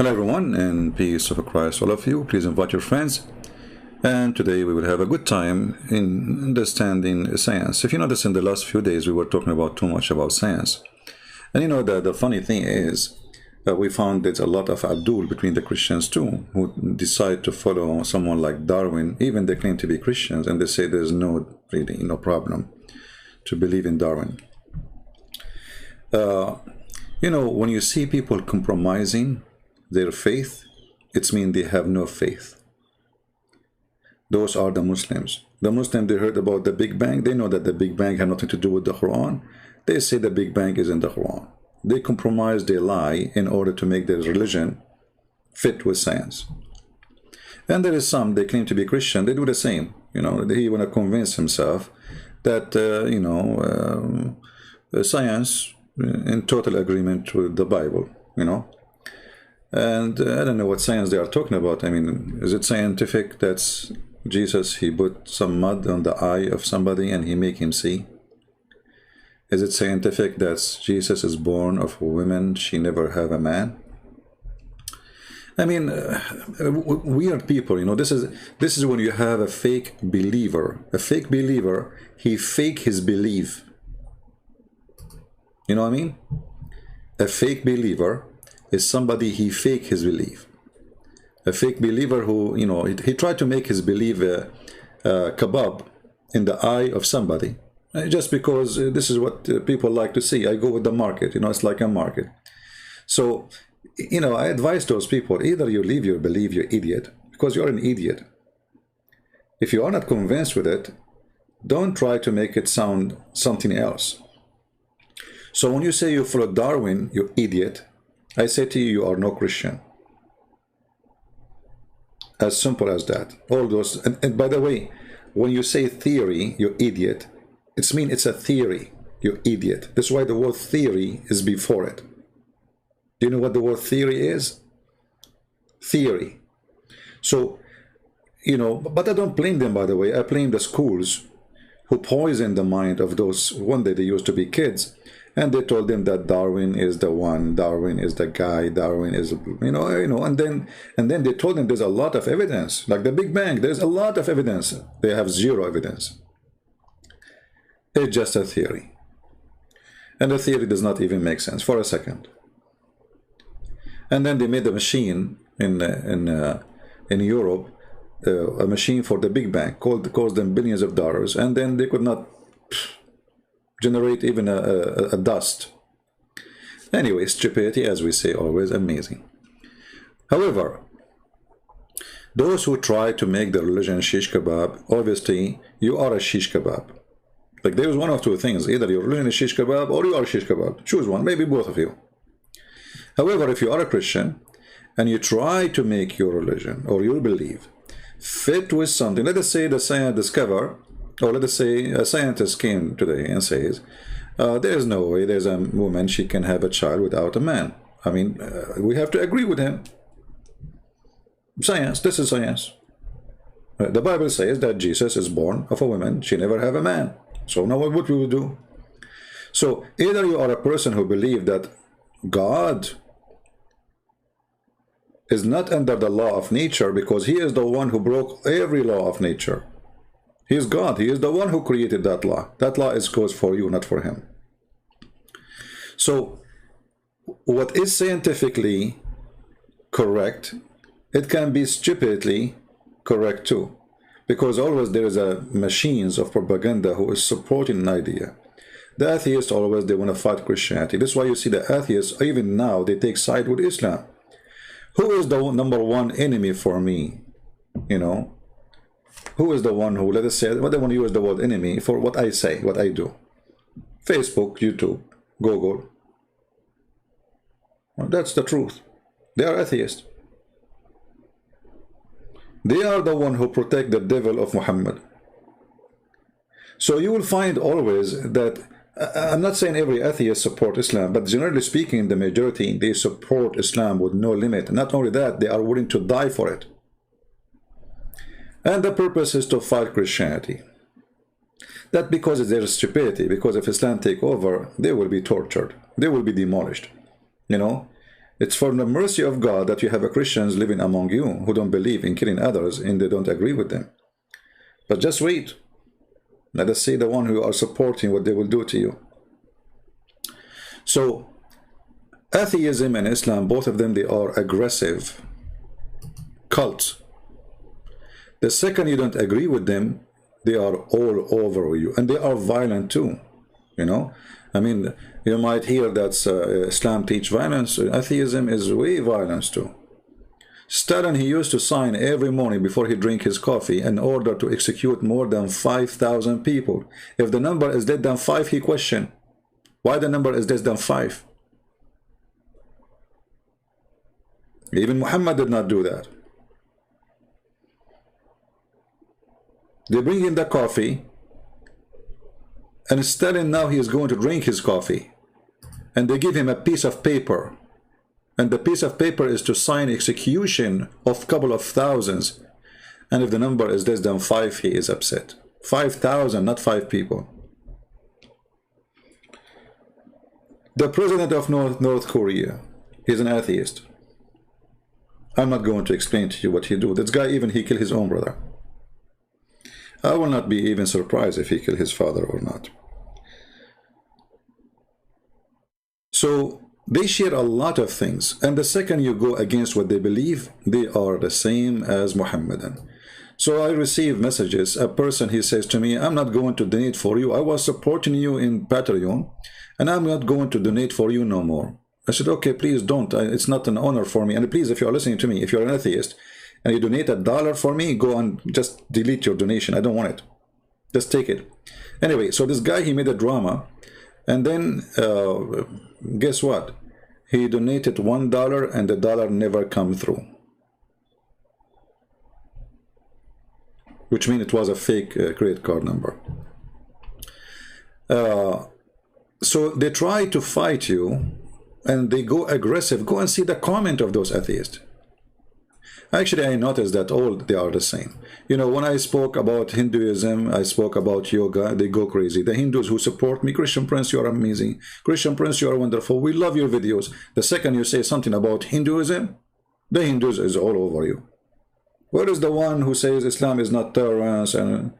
Hello everyone, and peace of Christ all of you. Please invite your friends. And today we will have a good time in understanding science. If you notice, in the last few days we were talking about too much about science. And you know that the funny thing is we found there's a lot of Abdul between the Christians too, who decide to follow someone like Darwin. Even they claim to be Christians, and they say there's no problem to believe in Darwin. You know, when you see people compromising their faith, it means they have no faith. Those are the Muslims. The Muslims, they heard about the Big Bang. They know that the Big Bang had nothing to do with the Quran. They say the Big Bang is in the Quran. They compromise, they lie in order to make their religion fit with science. And there is some, they claim to be Christian, they do the same. You know, he want to convince himself that, science in total agreement with the Bible, you know. And I don't know what science they are talking about. I mean, is it scientific that Jesus, he put some mud on the eye of somebody and he make him see? Is it scientific that Jesus is born of a woman, she never have a man? I mean, weird people, you know. This is when you have a fake believer. A fake believer, he fake his belief. You know what I mean? A fake believer is somebody, he fake his belief. A fake believer who, you know, he tried to make his belief kebab in the eye of somebody, just because this is what people like to see. I go with the market, you know, it's like a market. So, you know, I advise those people, either you leave your belief, you idiot, because you're an idiot. If you are not convinced with it, don't try to make it sound something else. So when you say you follow Darwin, you idiot, I say to you, you are no Christian. As simple as that. All those, and by the way, when you say theory, you idiot, it means it's a theory, you idiot. That's why the word theory is before it. Do you know what the word theory is? Theory. So, you know, but I don't blame them, by the way. I blame the schools who poison the mind of those, one day they used to be kids, and they told them that Darwin is the one, Darwin is the guy, Darwin is, you know, and then they told them there's a lot of evidence, like the Big Bang, there's a lot of evidence. They have zero evidence. It's just a theory. And the theory does not even make sense for a second. And then they made a machine in Europe, a machine for the Big Bang, cost them billions of dollars, and then they could not generate even a dust. Anyway, stupidity, as we say, always amazing. However, those who try to make the religion shish kebab, obviously you are a shish kebab. Like, there is one of two things: either your religion is shish kebab or you are shish kebab. Choose one, maybe both of you. However, if you are a Christian and you try to make your religion or your belief fit with something, let us say the science discover, or let us say a scientist came today and says, there is no way there's a woman, she can have a child without a man. I mean, we have to agree with him. Science, this is science. The Bible says that Jesus is born of a woman, she never have a man. So now what we will do? So either you are a person who believes that God is not under the law of nature, because he is the one who broke every law of nature. He is God. He is the one who created that law. That law goes for you, not for him. So what is scientifically correct, it can be stupidly correct too, because always there is a machines of propaganda who is supporting an idea. The atheists always, they want to fight Christianity. That's why you see the atheists, even now, they take side with Islam. Who is the number one enemy for me? You know, who is the one who, let us say, what I want to use the word enemy for what I say, what I do? Facebook, YouTube, Google. Well, that's the truth. They are atheists. They are the one who protect the devil of Muhammad. So you will find always that, I'm not saying every atheist support Islam, but generally speaking, the majority, they support Islam with no limit. Not only that, they are willing to die for it. And the purpose is to fight Christianity. That because there is stupidity, because if Islam take over, they will be tortured. They will be demolished. You know, It's for the mercy of God that you have a Christians living among you who don't believe in killing others and they don't agree with them. But just wait. Let us see the one who are supporting what they will do to you. So, atheism and Islam, both of them, they are aggressive cults. The second you don't agree with them, they are all over you. And they are violent too, you know. I mean, you might hear that Islam teach violence. Atheism is way violence too. Stalin, he used to sign every morning before he drink his coffee an order to execute more than 5,000 people. If the number is less than 5, he questioned why the number is less than 5. Even Muhammad did not do that. They bring in the coffee, and Stalin now he is going to drink his coffee, and they give him a piece of paper, and the piece of paper is to sign execution of a couple of thousands, and if the number is less than 5, he is upset. 5,000, not 5 people. The president of North Korea, he's an atheist. I'm not going to explain to you what he do. This guy, even he killed his own brother. I will not be even surprised if he killed his father or not. So they share a lot of things, and the second you go against what they believe, they are the same as Muhammadan. So I receive messages. A person, he says to me, I'm not going to donate for you. I was supporting you in Patreon, and I'm not going to donate for you no more. I said, okay, please don't. It's not an honor for me. And please, if you're listening to me, if you're an atheist, and you donate $1 for me, go and just delete your donation. I don't want it. Just take it. Anyway, so this guy, he made a drama. And then, guess what? He donated $1 and the dollar never come through. Which means it was a fake credit card number. So they try to fight you and they go aggressive. Go and see the comment of those atheists. Actually, I noticed that all they are the same. You know, when I spoke about Hinduism, I spoke about yoga, they go crazy. The Hindus who support me, Christian Prince, you are amazing. Christian Prince, you are wonderful. We love your videos. The second you say something about Hinduism, the Hindus is all over you. Where is the one who says Islam is not tolerance and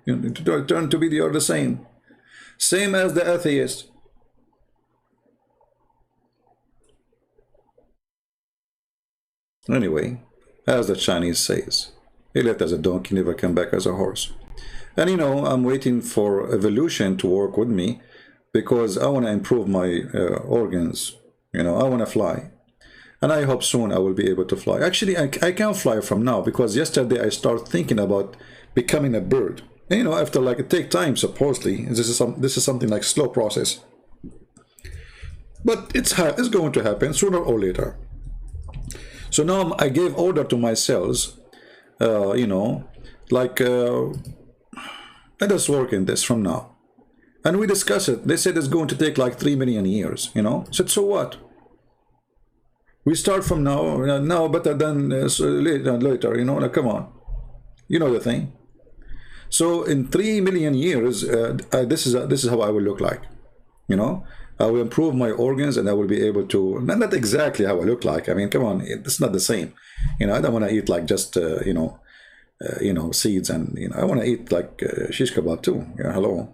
turn to be they are the same? Same as the atheist. Anyway, as the Chinese says, he left as a donkey, never came back as a horse. And you know, I'm waiting for evolution to work with me because I want to improve my organs. You know, I want to fly. And I hope soon I will be able to fly. Actually, I can't fly from now because yesterday I started thinking about becoming a bird. And, you know, after like it takes time, supposedly. This is something like slow process. But it's going to happen sooner or later. So now I gave order to my cells, you know, like, let us work in this from now. And we discussed it. They said it's going to take like 3 million years, you know. I said, so what? We start from now better than later, you know, like, come on. You know the thing. So in 3 million years, this is how I will look like, you know. I will improve my organs and I will be able to, not exactly how I look like. I mean, come on, it's not the same. You know, I don't want to eat like just, you know, seeds and, you know, I want to eat like shish kebab too. Yeah, hello.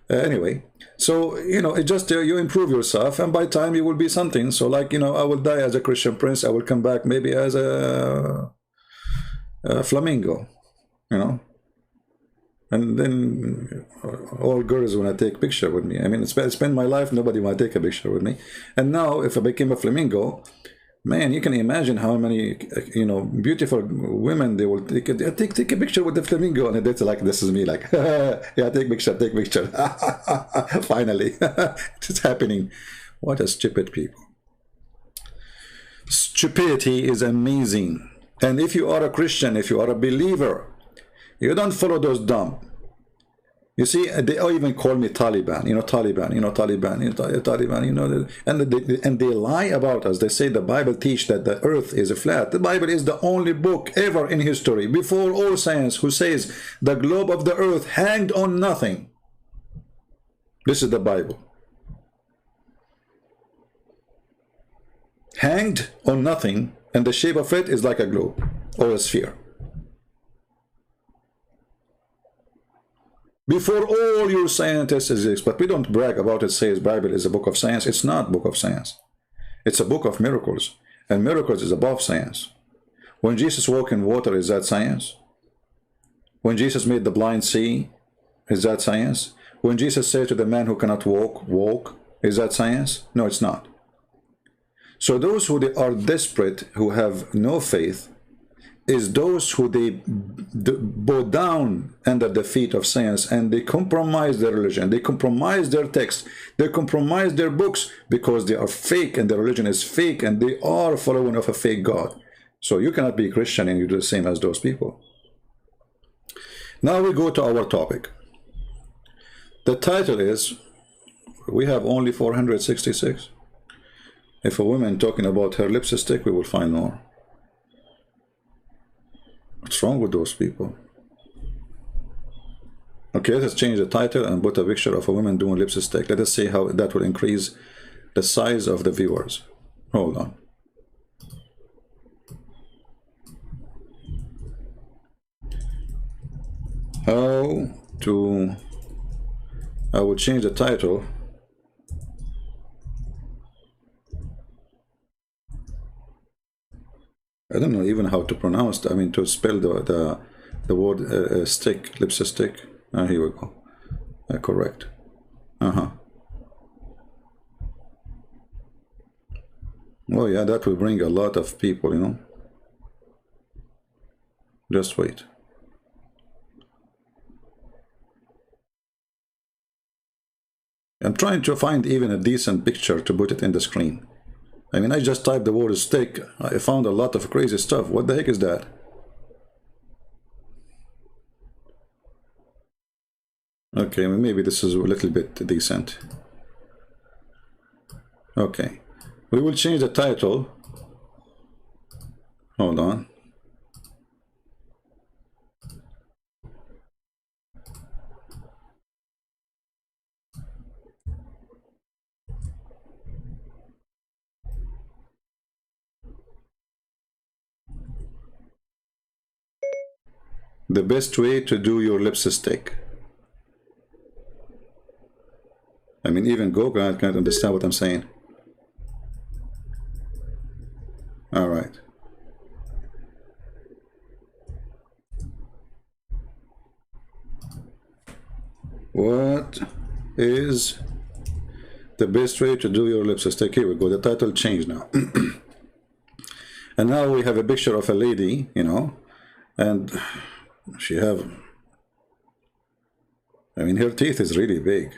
Anyway, so, you know, it just, you improve yourself and by time you will be something. So like, you know, I will die as a Christian Prince. I will come back maybe as a flamingo, you know. And then all girls want to take a picture with me. I mean, I spend my life, nobody want to take a picture with me. And now, if I became a flamingo, man, you can imagine how many, you know, beautiful women they will take a picture with the flamingo. And it's like, this is me, like, yeah, take picture. Finally, it's happening. What a stupid people. Stupidity is amazing. And if you are a Christian, if you are a believer, you don't follow those dumb. You see, they even call me Taliban, you know, Taliban, you know, Taliban, you know, Taliban, you know, and they lie about us. They say the Bible teach that the earth is flat. The Bible is the only book ever in history, before all science, who says the globe of the earth hanged on nothing. This is the Bible. hanged on nothing, and the shape of it is like a globe or a sphere. Before all your scientists exist, but we don't brag about it, says Bible is a book of science. It's not a book of science. It's a book of miracles, and miracles is above science. When Jesus walked in water, is that science? When Jesus made the blind see, is that science? When Jesus said to the man who cannot walk, walk, is that science? No, it's not. So those who they are desperate, who have no faith, is those who they bow down under the feet of science, and they compromise their religion, they compromise their text, they compromise their books, because they are fake and their religion is fake, and they are following of a fake God. So you cannot be a Christian and you do the same as those people. Now we go to our topic. The title is, we have only 466. If a woman talking about her lipstick, we will find more. What's wrong with those people? Okay, let's change the title and put a picture of a woman doing lipstick. Let us see how that will increase the size of the viewers. Hold on. How to... I will change the title. I don't know even how to pronounce that. I mean, to spell the word stick, lipstick. Here we go. Correct. Well, yeah, that will bring a lot of people, you know. Just wait. I'm trying to find even a decent picture to put it in the screen. I mean, I just typed the word stick. I found a lot of crazy stuff. What the heck is that? Okay, maybe this is a little bit decent. Okay. We will change the title. Hold on. The best way to do your lipstick. I mean, even Google can't understand what I'm saying. All right. What is the best way to do your lipstick? Here we go. The title changed now. And now we have a picture of a lady, you know, and she have, I mean, her teeth is really big.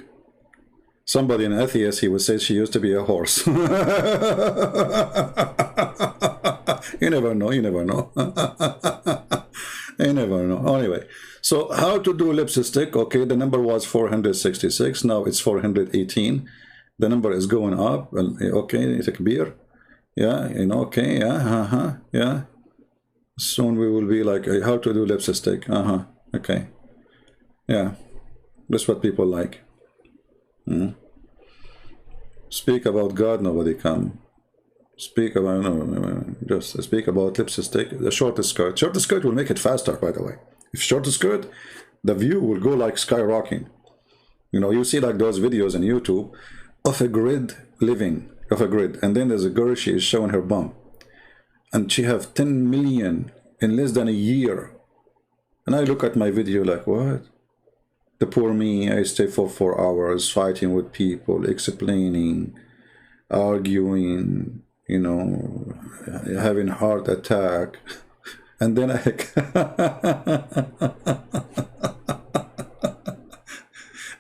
Somebody, an atheist, he would say she used to be a horse. You never know, you never know. You never know. Anyway, so how to do lipstick? Okay, the number was 466, now it's 418. The number is going up. Okay, take a beer. Yeah, you know, okay, yeah, yeah. Soon we will be like, how to do lipstick. Okay. Yeah, that's what people like. Speak about God, nobody come. Speak about, no, just speak about lipstick. The shortest skirt. Shortest skirt will make it faster, by the way. If shortest skirt, the view will go like skyrocketing. You know, you see like those videos on YouTube of a grid living, of a grid, and then there's a girl, she is showing her bum. And she have 10 million in less than a year. And I look at my video like, what? The poor me, I stay for 4 hours fighting with people, explaining, arguing, you know, having heart attack. And then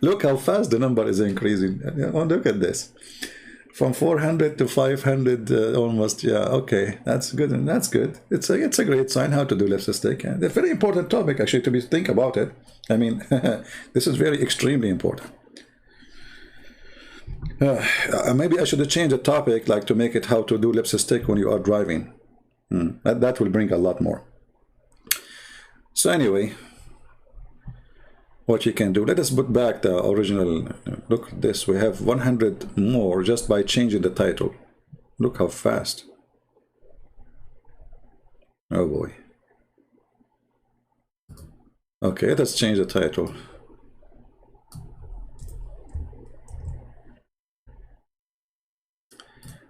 look how fast the number is increasing. Oh, look at this. From 400 to 500 almost. Yeah, okay, that's good, and that's good. It's a great sign how to do lipstick. It's a very important topic actually to think about it. I mean, this is very extremely important. Maybe I should change the topic, like to make it how to do lipstick when you are driving. That will bring a lot more. So anyway, what you can do, let us put back the original. Look at this, we have 100 more just by changing the title. Look how fast. Oh boy. Okay, let's change the title.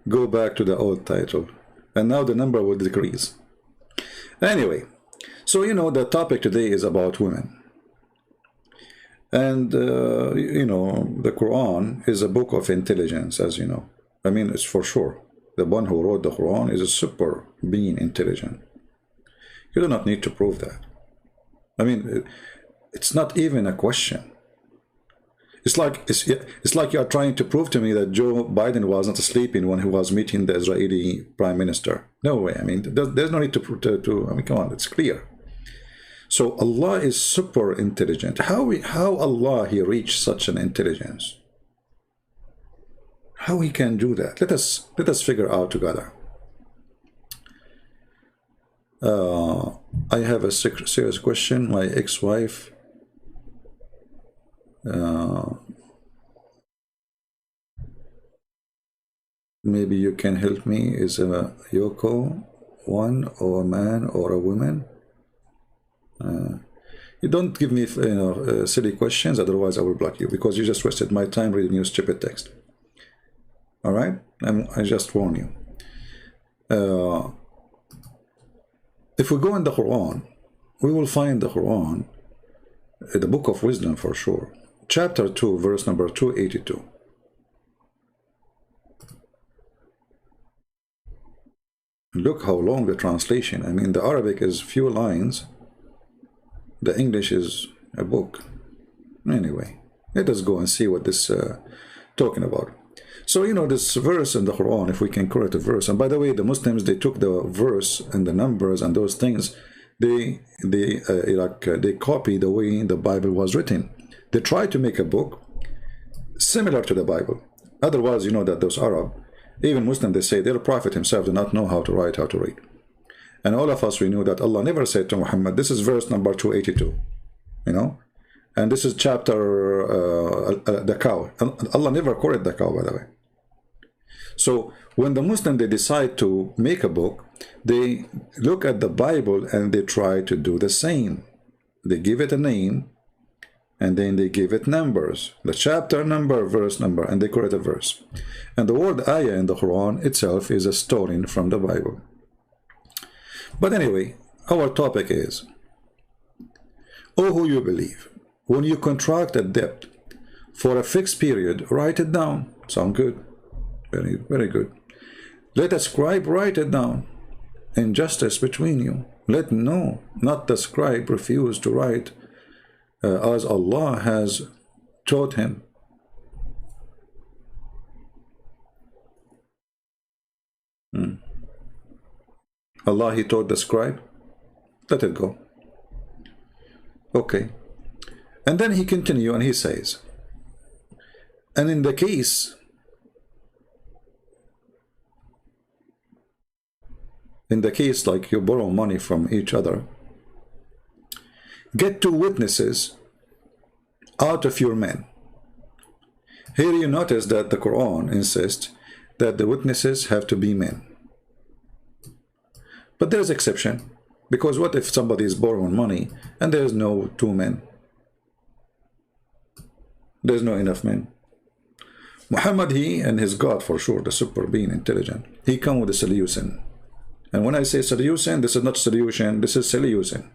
Go back to the old title. And now the number will decrease. Anyway, so you know, the topic today is about women. And, you know, the Quran is a book of intelligence, as you know. I mean, it's for sure. The one who wrote the Quran is a super being intelligent. You do not need to prove that. I mean, it's not even a question. It's like you are trying to prove to me that Joe Biden was not sleeping when he was meeting the Israeli Prime Minister. No way. I mean, there's no need to I mean, come on, it's clear. So Allah is super intelligent. How Allah He reached such an intelligence? How He can do that? Let us figure out together. I have a serious question. My ex-wife maybe you can help me. Is a Yoko one or a man or a woman? You don't give me, you know, silly questions, otherwise I will block you, because you just wasted my time reading your stupid text. All right, I just warn you. If we go in the Quran, we will find the Quran, the book of wisdom for sure, chapter 2, verse number 282. Look how long the translation. I mean, the Arabic is few lines. The English is a book. Anyway, let us go and see what this talking about. So, you know, this verse in the Quran, if we can correct the verse, and by the way, the Muslims, they took the verse and the numbers and those things, they copy the way the Bible was written. They try to make a book similar to the Bible. Otherwise, you know that those Arab, even Muslim, they say their prophet himself did not know how to write, how to read. And all of us, we knew that Allah never said to Muhammad, this is verse number 282, you know, and this is chapter, the cow. Allah never quoted the cow, by the way. So when the Muslim, they decide to make a book, they look at the Bible and they try to do the same. They give it a name, and then they give it numbers, the chapter number, verse number, and they correct a verse. And the word ayah in the Quran itself is a story from the Bible. But anyway, our topic is, oh, who you believe, when you contract a debt for a fixed period, write it down. Sound good? Very, very good. Let a scribe write it down. Injustice between you. Let no, not the scribe, refuse to write as Allah has taught him. Allah, He taught the scribe. Let it go. Okay. And then He continue and He says, and in the case like you borrow money from each other, get 2 witnesses out of your men. Here you notice that the Quran insists that the witnesses have to be men. But there's exception, because what if somebody is borrowing money and there's no 2 men? There's no enough men. Muhammad, he and his God, for sure, the super being intelligent, he come with a solution. And when I say solution, this is not solution, this is solution.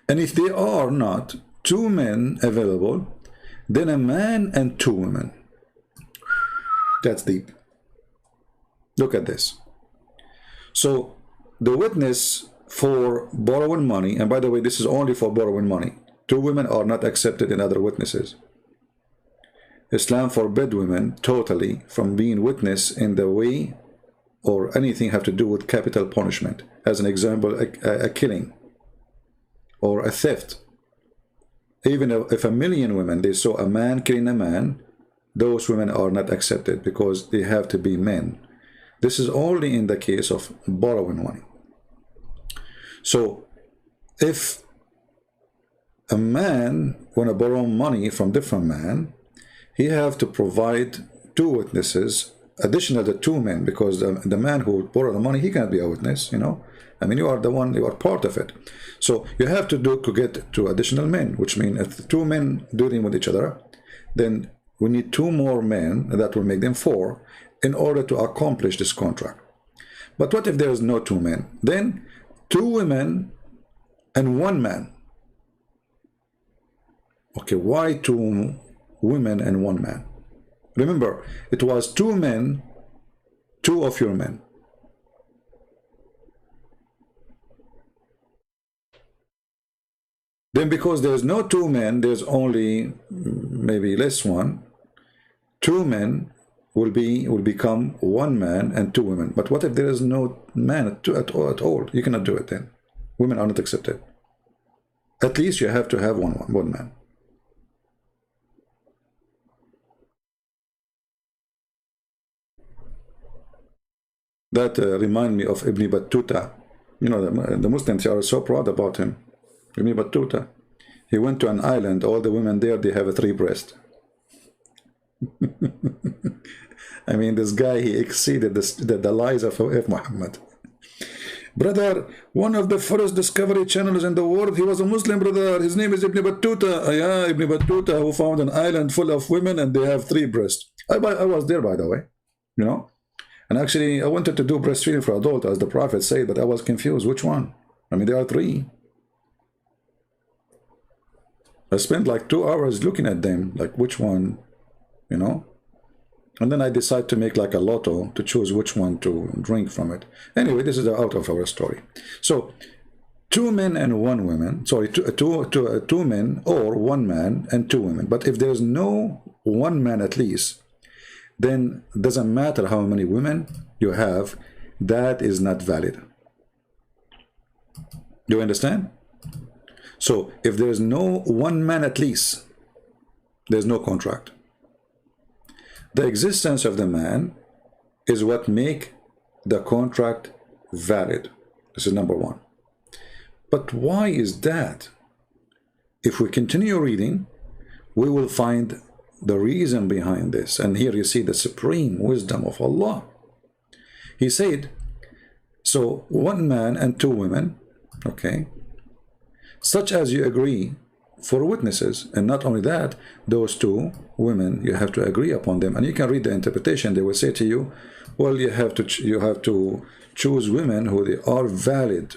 And if there are not 2 men available, then a man and 2 women. That's deep. Look at this. So the witness for borrowing money, and by the way, this is only for borrowing money. 2 women are not accepted in other witnesses. Islam forbid women totally from being witness in the way or anything have to do with capital punishment. As an example, a killing or a theft. Even if 1,000,000 women, they saw a man killing a man, those women are not accepted because they have to be men. This is only in the case of borrowing money. So if a man want to borrow money from different man, he have to provide 2 witnesses additional to two men, because the man who borrowed the money, he cannot be a witness, you know. I mean, you are the one, you are part of it. So you have to get two additional men, which means if the two men dealing with each other, then we need two more men, that will make them four, in order to accomplish this contract. But what if there is no two men? Then two women and one man. Okay, why two women and one man? Remember, it was two men, two of your men. Then because there's no two men, there's only maybe less one. Two men will become one man and two women. But what if there is no man at all? You cannot do it then. Women are not accepted. At least you have to have one man. That remind me of Ibn Battuta. You know, the Muslims are so proud about him. Ibn Battuta. He went to an island. All the women there, they have a three breast. I mean, this guy, he exceeded the lies of Muhammad. Brother, one of the first discovery channels in the world, he was a Muslim, brother. His name is Ibn Battuta. Yeah, Ibn Battuta, who found an island full of women and they have three breasts. I was there, by the way, you know. And actually, I wanted to do breastfeeding for adult, as the Prophet said, but I was confused. Which one? I mean, there are three. I spent like 2 hours looking at them, like which one, you know. And then I decided to make like a lotto to choose which one to drink from it. Anyway, this is out of our story. So, two men and one woman, sorry, two men or one man and two women. But if there's no one man at least, then it doesn't matter how many women you have, that is not valid. Do you understand? So if there's no one man at least, there's no contract. The existence of the man is what make the contract valid. This is number one. But why is that? If we continue reading, we will find the reason behind this. And here you see the supreme wisdom of Allah. He said, so one man and two women, okay, such as you agree for witnesses. And not only that, those two women, you have to agree upon them. And you can read the interpretation. They will say to you, well, you have to choose women who they are valid.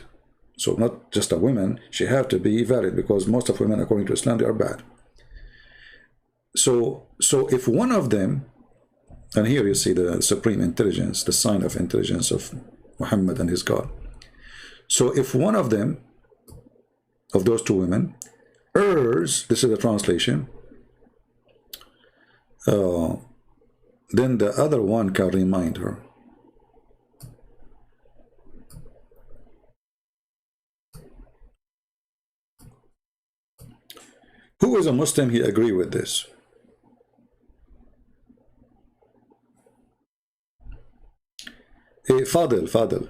So not just a woman, she have to be valid, because most of women, according to Islam, they are bad. So if one of them, and here you see the supreme intelligence, the sign of intelligence of Muhammad and his God. So if one of them, of those two women, errs, this is the translation, then the other one can remind her. Who is a Muslim, he agree with this? Hey, Fadil,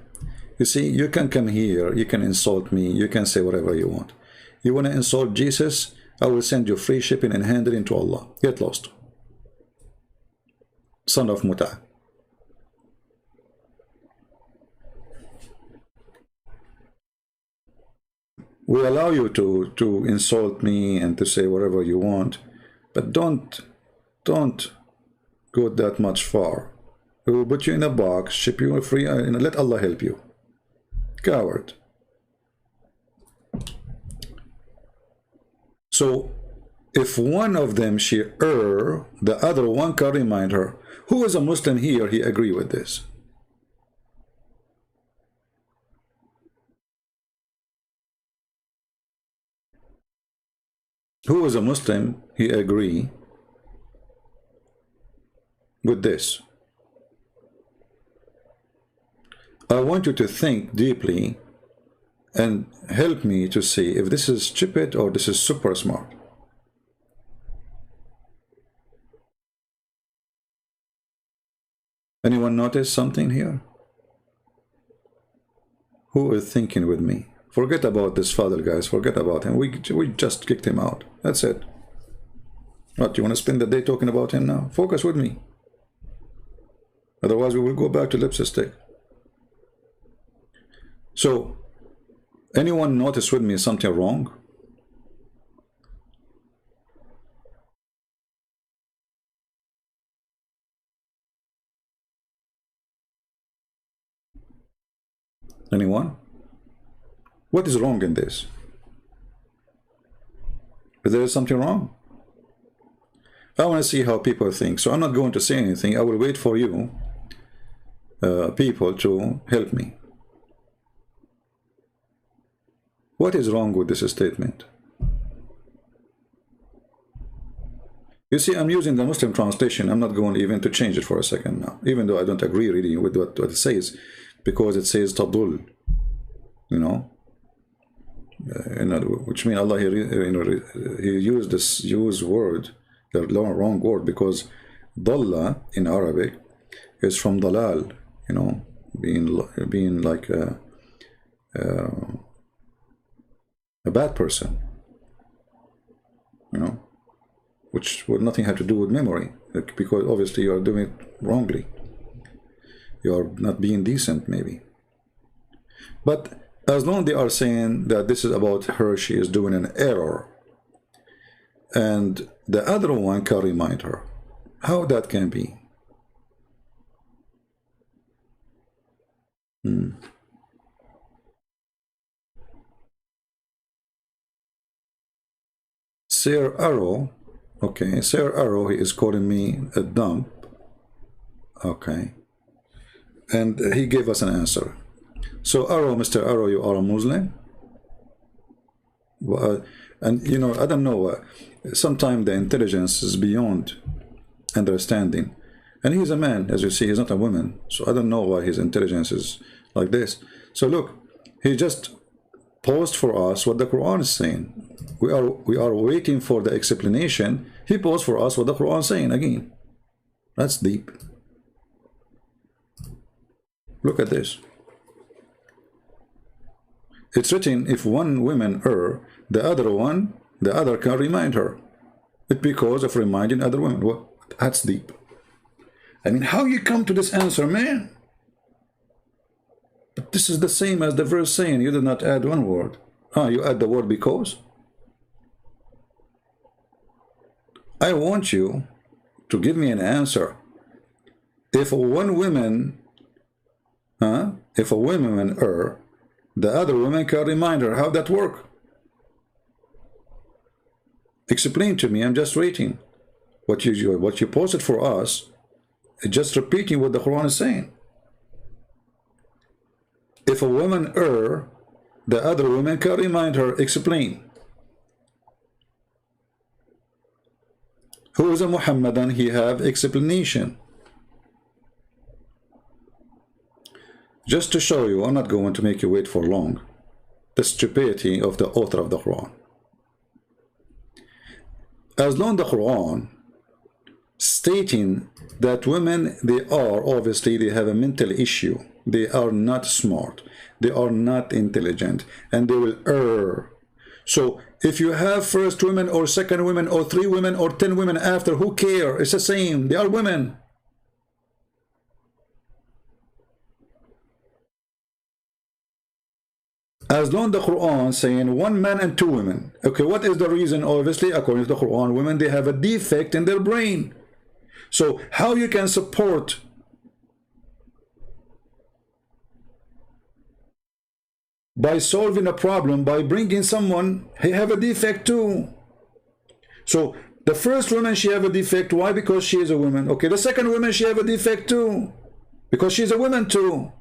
you see, you can come here, you can insult me, you can say whatever you want. You want to insult Jesus, I will send you free shipping and handling to Allah. Get lost. Son of Muta. We allow you to insult me and to say whatever you want, but don't go that much far. We will put you in a box, ship you free, and let Allah help you. Coward. So, if one of them she err, the other one can remind her. Who is a Muslim here, he agree with this? Who is a Muslim, he agree with this? I want you to think deeply and help me to see if this is stupid or this is super smart. Anyone notice something here? Who is thinking with me? Forget about this father, guys. Forget about him. We just kicked him out. That's it. What, you want to spend the day talking about him now? Focus with me. Otherwise, we will go back to lipstick. So, anyone notice with me something wrong? Anyone? What is wrong in this? Is there something wrong? I want to see how people think. So I'm not going to say anything. I will wait for you, people, to help me. What is wrong with this statement? You see, I'm using the Muslim translation. I'm not going even to change it for a second now, even though I don't agree really with what it says, because it says tadul, you know, which means Allah, he used this word, the wrong word, because dalla in Arabic is from dalal, you know, being like a bad person, you know, which would nothing have to do with memory, because obviously you are doing it wrongly. You are not being decent, maybe. But as long as they are saying that this is about her, she is doing an error, and the other one can remind her, how that can be? Sir Arrow, okay, Sir Arrow, he is calling me a dump, okay, and he gave us an answer. So Arrow, Mr. Arrow, you are a Muslim? And you know, I don't know, sometimes the intelligence is beyond understanding, and he's a man, as you see, he's not a woman, so I don't know why his intelligence is like this. So look, he just posed for us what the Quran is saying. We are waiting for the explanation. He posed for us what the Quran is saying again. That's deep. Look at this. It's written, if one woman err, the other can remind her. It's because of reminding other women. Well, that's deep. I mean, how you come to this answer, man? But this is the same as the verse saying, you did not add one word. You add the word because? I want you to give me an answer. If one woman, if a woman err, the other woman can remind her. How that work? Explain to me. I'm just waiting. What you posted for us is just repeating what the Quran is saying. If a woman err, the other woman can remind her. Explain. Who is a Muhammadan? He have explanation. Just to show you, I'm not going to make you wait for long, the stupidity of the author of the Quran. As long as the Quran stating that women, they have a mental issue, they are not smart, they are not intelligent, and they will err. So if you have first women or second women or 3 women or 10 women after, who care? It's the same, they are women. As long as the Quran saying 1 man and 2 women. Okay, what is the reason? Obviously, according to the Quran, women, they have a defect in their brain. So how you can support by solving a problem by bringing someone, he have a defect too. So the first woman, she have a defect. Why? Because she is a woman. Okay, the second woman, she have a defect too, because she's a woman too.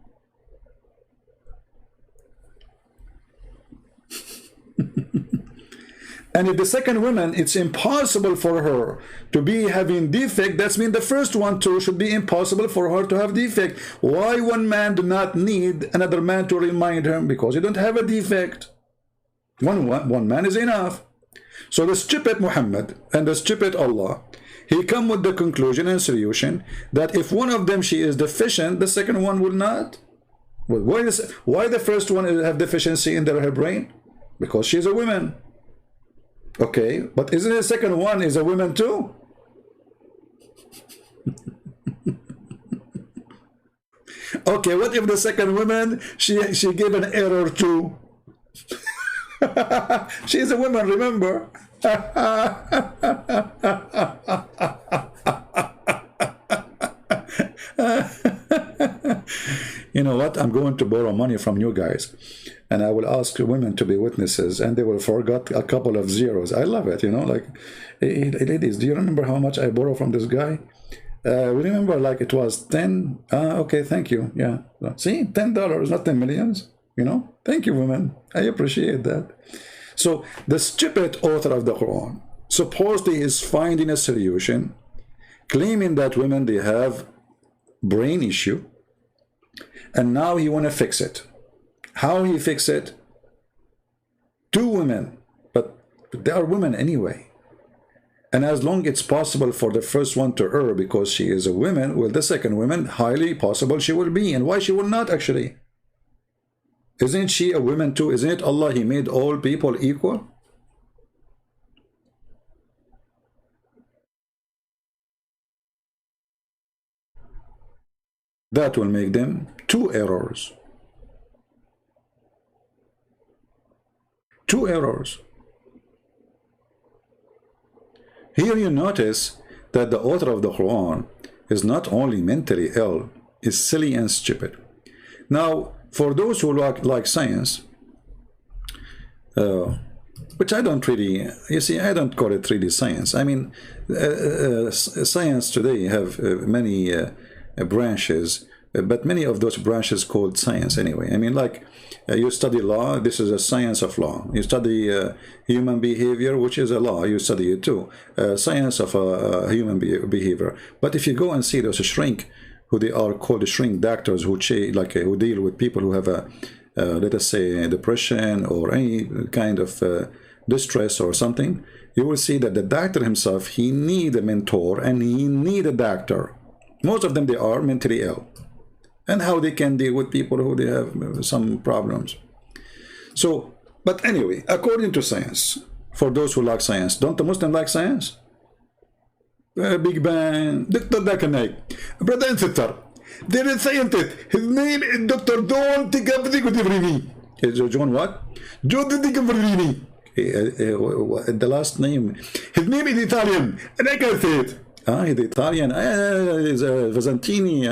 And if the second woman, it's impossible for her to be having defect, that means the first one too should be impossible for her to have defect. Why one man do not need another man to remind him? Because he don't have a defect. One man is enough. So the stupid Muhammad and the stupid Allah, he come with the conclusion and solution that if one of them she is deficient, the second one will not. Well, why the first one have deficiency in her brain? Because she's a woman. Okay, but isn't the second one is a woman too? Okay, what if the second woman, she gave an error too? She is a woman, remember? You know what? I'm going to borrow money from you guys, and I will ask women to be witnesses, and they will forget a couple of zeros. I love it, you know, like, hey, ladies, do you remember how much I borrow from this guy? We remember, like, it was 10. Okay, thank you. Yeah, see, $10, not 10 millions. You know, thank you, women. I appreciate that. So the stupid author of the Quran supposedly is finding a solution, claiming that women, they have brain issue, and now he want to fix it. How he fix it? Two women, but they are women anyway. And as long it's possible for the first one to err because she is a woman, well, the second woman, highly possible she will be. And why she will not, actually? Isn't she a woman too? Isn't it Allah, He made all people equal? That will make them two errors. Two errors. Here you notice that the author of the Quran is not only mentally ill, is silly and stupid. Now, for those who like science, which I don't really, you see, I don't call it 3D science. I mean, science today have many branches, but many of those branches called science anyway. I mean, like, you study law, this is a science of law. You study human behavior, which is a law, you study it too. Science of human behavior. But if you go and see those shrink, who they are called shrink doctors, who who deal with people who have a, let us say, depression or any kind of distress or something, you will see that the doctor himself, he need a mentor and he need a doctor. Most of them, they are mentally ill. And how they can deal with people who they have some problems. So, but anyway, according to science, for those who like science, don't the Muslims like science? Big Bang, Dr. Dakanai, brother and sister, there is a scientist, his name is Dr. John Ticavrini. John what? John Ticavrini. The last name, his name is Italian, and I can say it. He's Italian. He's Vizantini.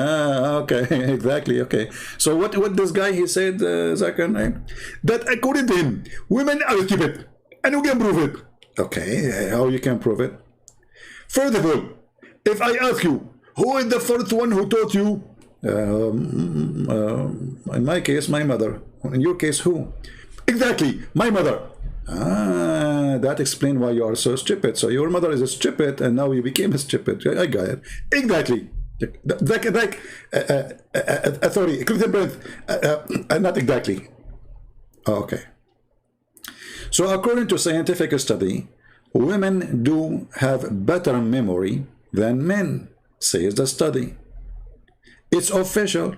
Okay, exactly. Okay. So what this guy, he said, Zakir, that according to him, women are stupid, and we can prove it. Okay, how you can prove it? First of all, if I ask you, who is the first one who taught you? In my case, my mother. In your case, who? Exactly, my mother. That explains why you are so stupid. So your mother is a stupid, and now you became a stupid. I got it. Exactly. Sorry, not exactly. Okay. So according to scientific study, women do have better memory than men, says the study. It's official.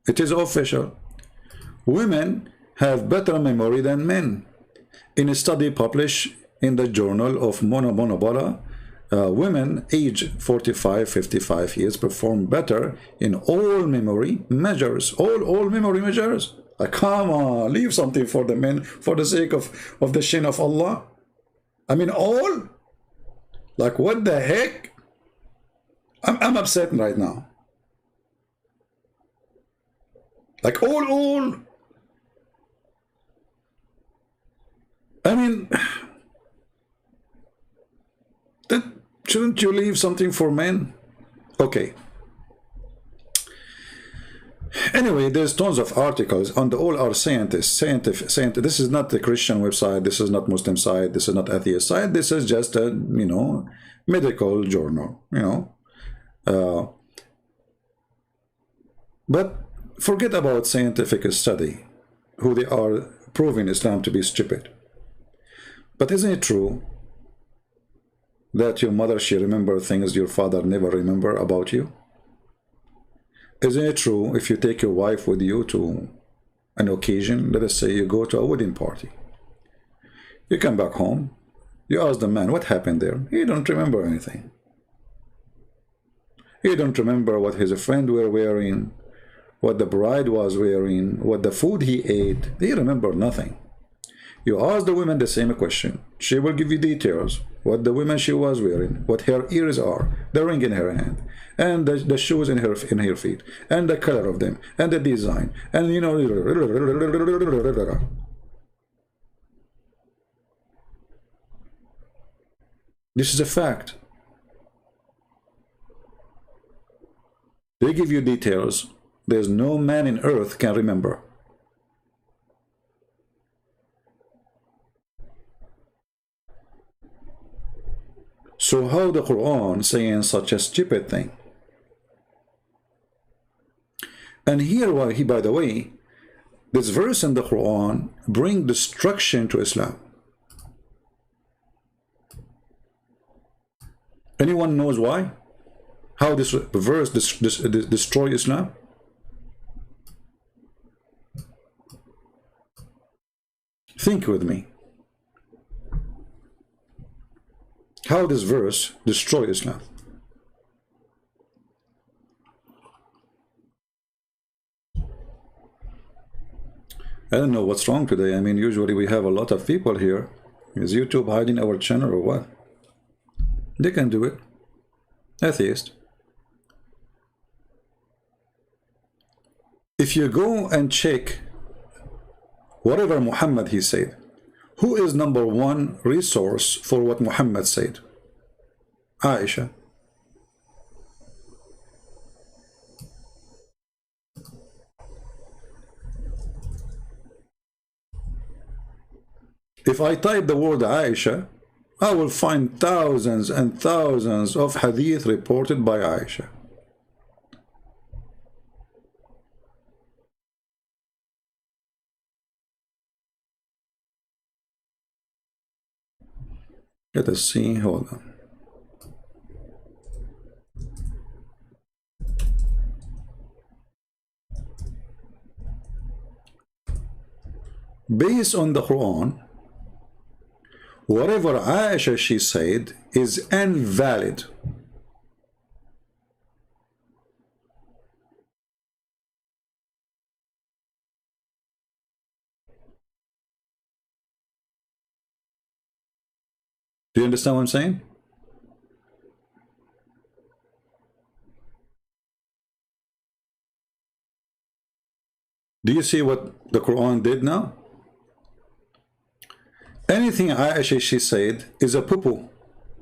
It is official. Women have better memory than men. In a study published in the Journal of Monobola, women aged 45-55 years perform better in all memory measures. All memory measures. Come on, leave something for the men for the sake of the shin of Allah. I mean, all? Like, what the heck? I'm upset right now. Like, all. I mean, shouldn't you leave something for men? Okay. Anyway, there's tons of articles on all our scientists. This is not the Christian website. This is not Muslim site. This is not atheist site. This is just a, medical journal, But forget about scientific study, who they are proving Islam to be stupid. But isn't it true that your mother, she remembers things your father never remember about you? Isn't it true if you take your wife with you to an occasion, let us say you go to a wedding party, you come back home, you ask the man, what happened there? He don't remember anything. He don't remember what his friend were wearing. what the bride was wearing, what the food he ate. They remember nothing. You ask the women the same question. She will give you details. What the women she was wearing, what her ears are, the ring in her hand, and the shoes in her feet, and the color of them, and the design, and you know. This is a fact. They give you details. There's no man in earth can remember. So how the Quran saying such a stupid thing? And here, by the way, this verse in the Quran bring destruction to Islam. Anyone knows why? How this verse destroy Islam? Think with me. How this verse destroy Islam? I don't know what's wrong today. I mean, usually we have a lot of people here. Is YouTube hiding our channel or what? They can do it. Atheist. If you go and check whatever Muhammad he said, who is number one resource for what Muhammad said? Aisha. If I type the word Aisha, I will find thousands and thousands of hadith reported by Aisha. Let us see, hold on. Based on the Quran, whatever Aisha she said is invalid. Do you understand what I'm saying? Do you see what the Quran did now? Anything Aisha she said is a poo-poo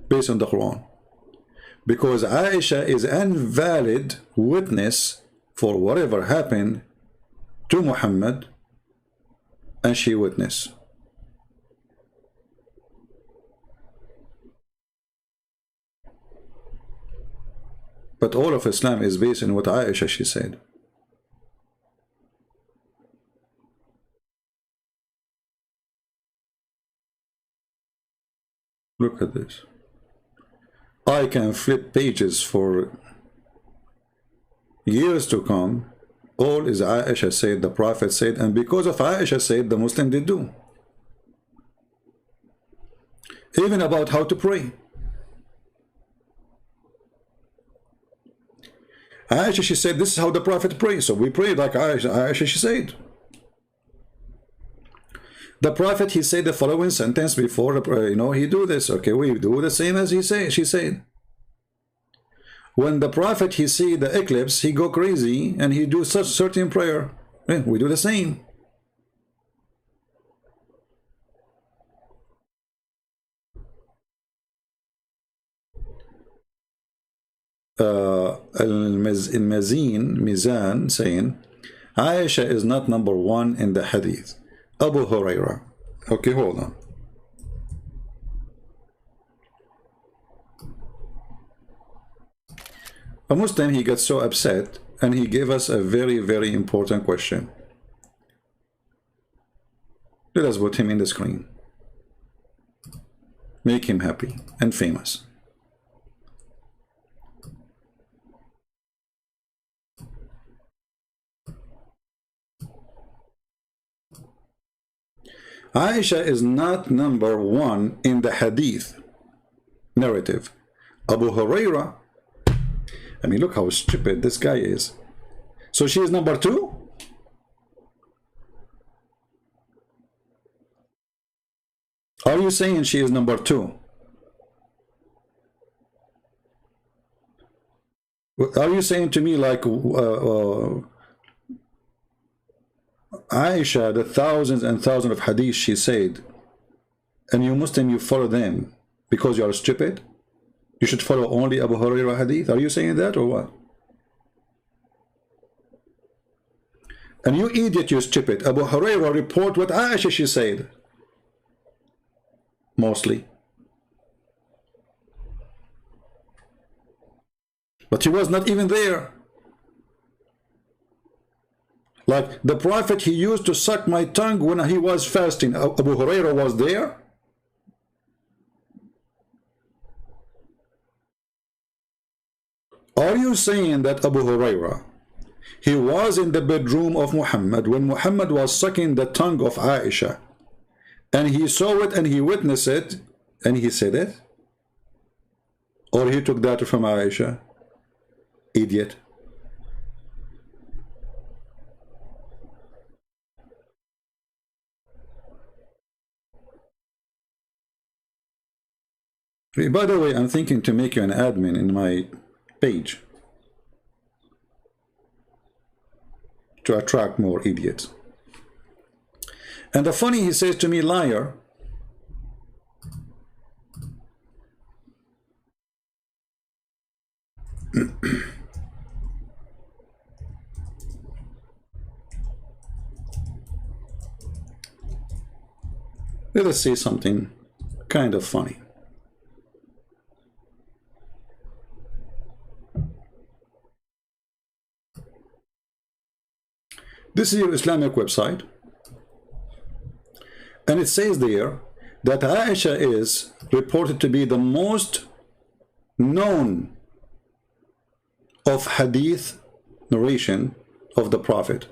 based on the Quran, because Aisha is invalid witness for whatever happened to Muhammad and she witnessed. But all of Islam is based on what Aisha she said. Look at this. I can flip pages for years to come. All is Aisha said, the Prophet said, and because of Aisha said, the Muslim did do. Even about how to pray. Aisha she said, this is how the Prophet prays, so we pray like Aisha she said. The Prophet, he said the following sentence before, he do this. Okay, we do the same as she said. When the Prophet, he see the eclipse, he go crazy and he do such certain prayer. We do the same. Mizan saying, Aisha is not number one in the hadith. Abu Huraira. Okay, hold on. A Muslim, he got so upset and he gave us a very, very important question. Let us put him in the screen. Make him happy and famous. Aisha is not number one in the hadith narrative. Abu Huraira, I mean, look how stupid this guy is. So she is number 2? Are you saying she is number 2? Are you saying to me like Aisha, the thousands and thousands of hadith she said, and you Muslim, you follow them because you are stupid? You should follow only Abu Hurairah hadith? Are you saying that or what? And you idiot, you stupid. Abu Hurairah report what Aisha she said. Mostly. But he was not even there. Like the Prophet, he used to suck my tongue when he was fasting. Abu Hurairah was there. Are you saying that Abu Hurairah, he was in the bedroom of Muhammad when Muhammad was sucking the tongue of Aisha, and he saw it and he witnessed it and he said it? Or he took that from Aisha? Idiot. By the way, I'm thinking to make you an admin in my page to attract more idiots. And the funny, he says to me, liar. Let us say something kind of funny. This is your Islamic website, and it says there that Aisha is reported to be the most known of hadith narration of the Prophet.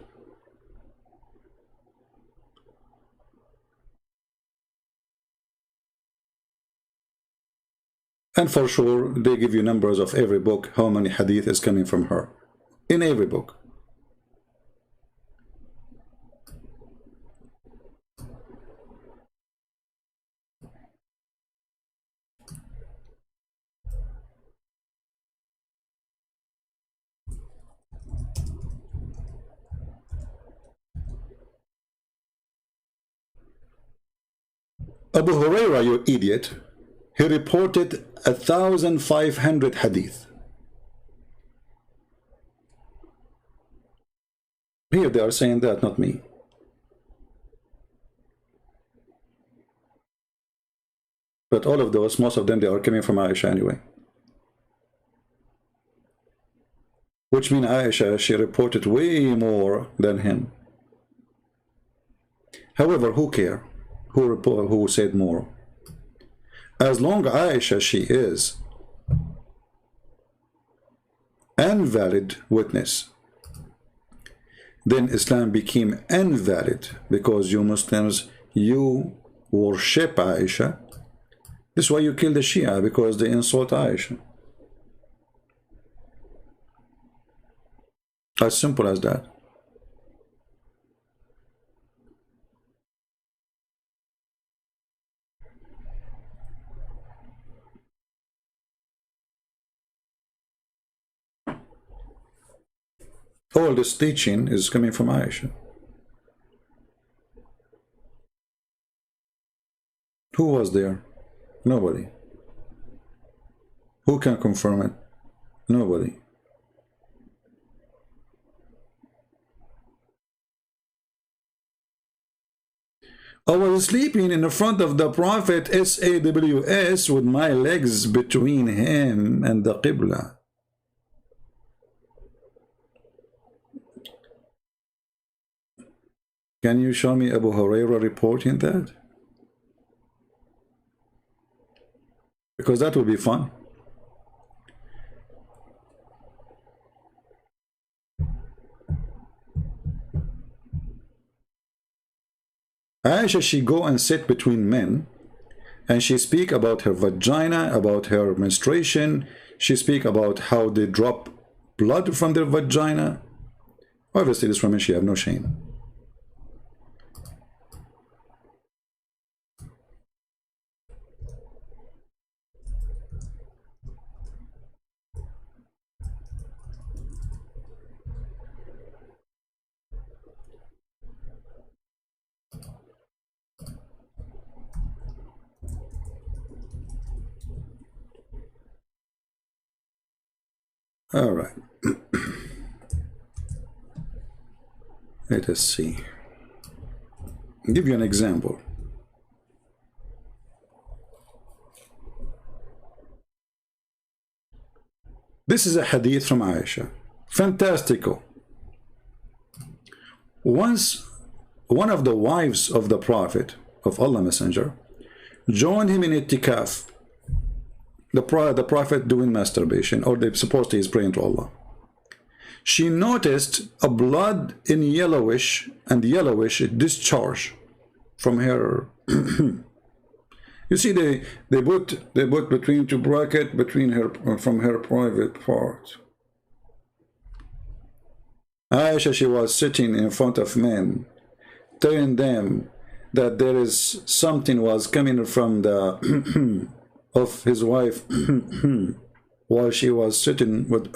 And for sure, they give you numbers of every book, how many hadith is coming from her, in every book. Abu Hurairah, you idiot, he reported 1,500 hadith. Here they are saying that, not me. But all of those, most of them, they are coming from Aisha anyway. Which means Aisha, she reported way more than him. However, who cares? Who said more? As long as Aisha, she is invalid witness, then Islam became invalid, because you Muslims, you worship Aisha. This is why you kill the Shia, because they insult Aisha. As simple as that. All this teaching is coming from Aisha. Who was there? Nobody. Who can confirm it? Nobody. I was sleeping in the front of the Prophet, SAWS, with my legs between him and the Qibla. Can you show me Abu Hurairah reporting that? Because that would be fun. Aisha, she go and sit between men, and she speak about her vagina, about her menstruation. She speak about how they drop blood from their vagina. Obviously, this woman, she have no shame. All right. Let us see. I'll give you an example. This is a hadith from Aisha. Fantastical. Once one of the wives of the Prophet of Allah Messenger joined him in itikaf. The Prophet doing masturbation, or they supposedly is praying to Allah. She noticed a blood in yellowish discharge from her. You see, they put between two brackets between her from her private part. Aisha, she was sitting in front of men, telling them that there is something was coming from the of his wife while she was sitting with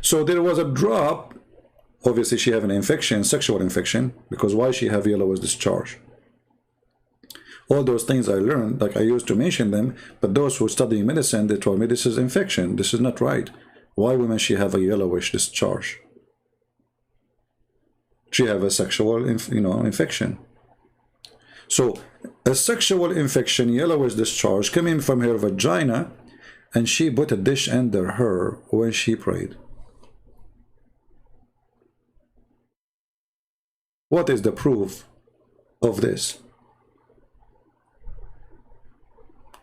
so there was a drop. Obviously she have an infection, sexual infection, because why she have yellowish discharge. All those things I learned, like I used to mention them, but those who study medicine, they told me this is infection, this is not right. Why women she have a yellowish discharge? She have a sexual infection. So a sexual infection, yellowish discharge coming from her vagina, and she put a dish under her when she prayed. What is the proof of this?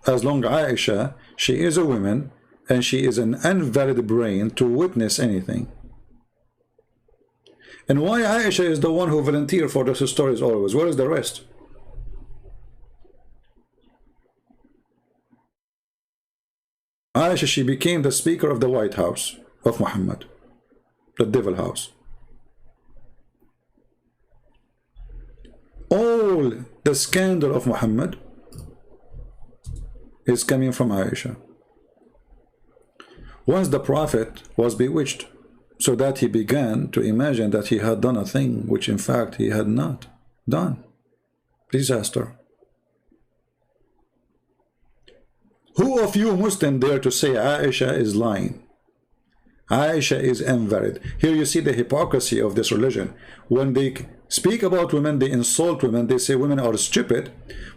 As long as Aisha, she is a woman and she is an unvalid brain to witness anything. And why Aisha is the one who volunteered for those stories always? Where is the rest? Aisha, she became the speaker of the White House of Muhammad, the devil house. All the scandal of Muhammad is coming from Aisha. Once the Prophet was bewitched, so that he began to imagine that he had done a thing which in fact he had not done. Disaster. Who of you Muslim dare to say Aisha is lying? Aisha is invalid. Here you see the hypocrisy of this religion. When they speak about women, they insult women, they say women are stupid,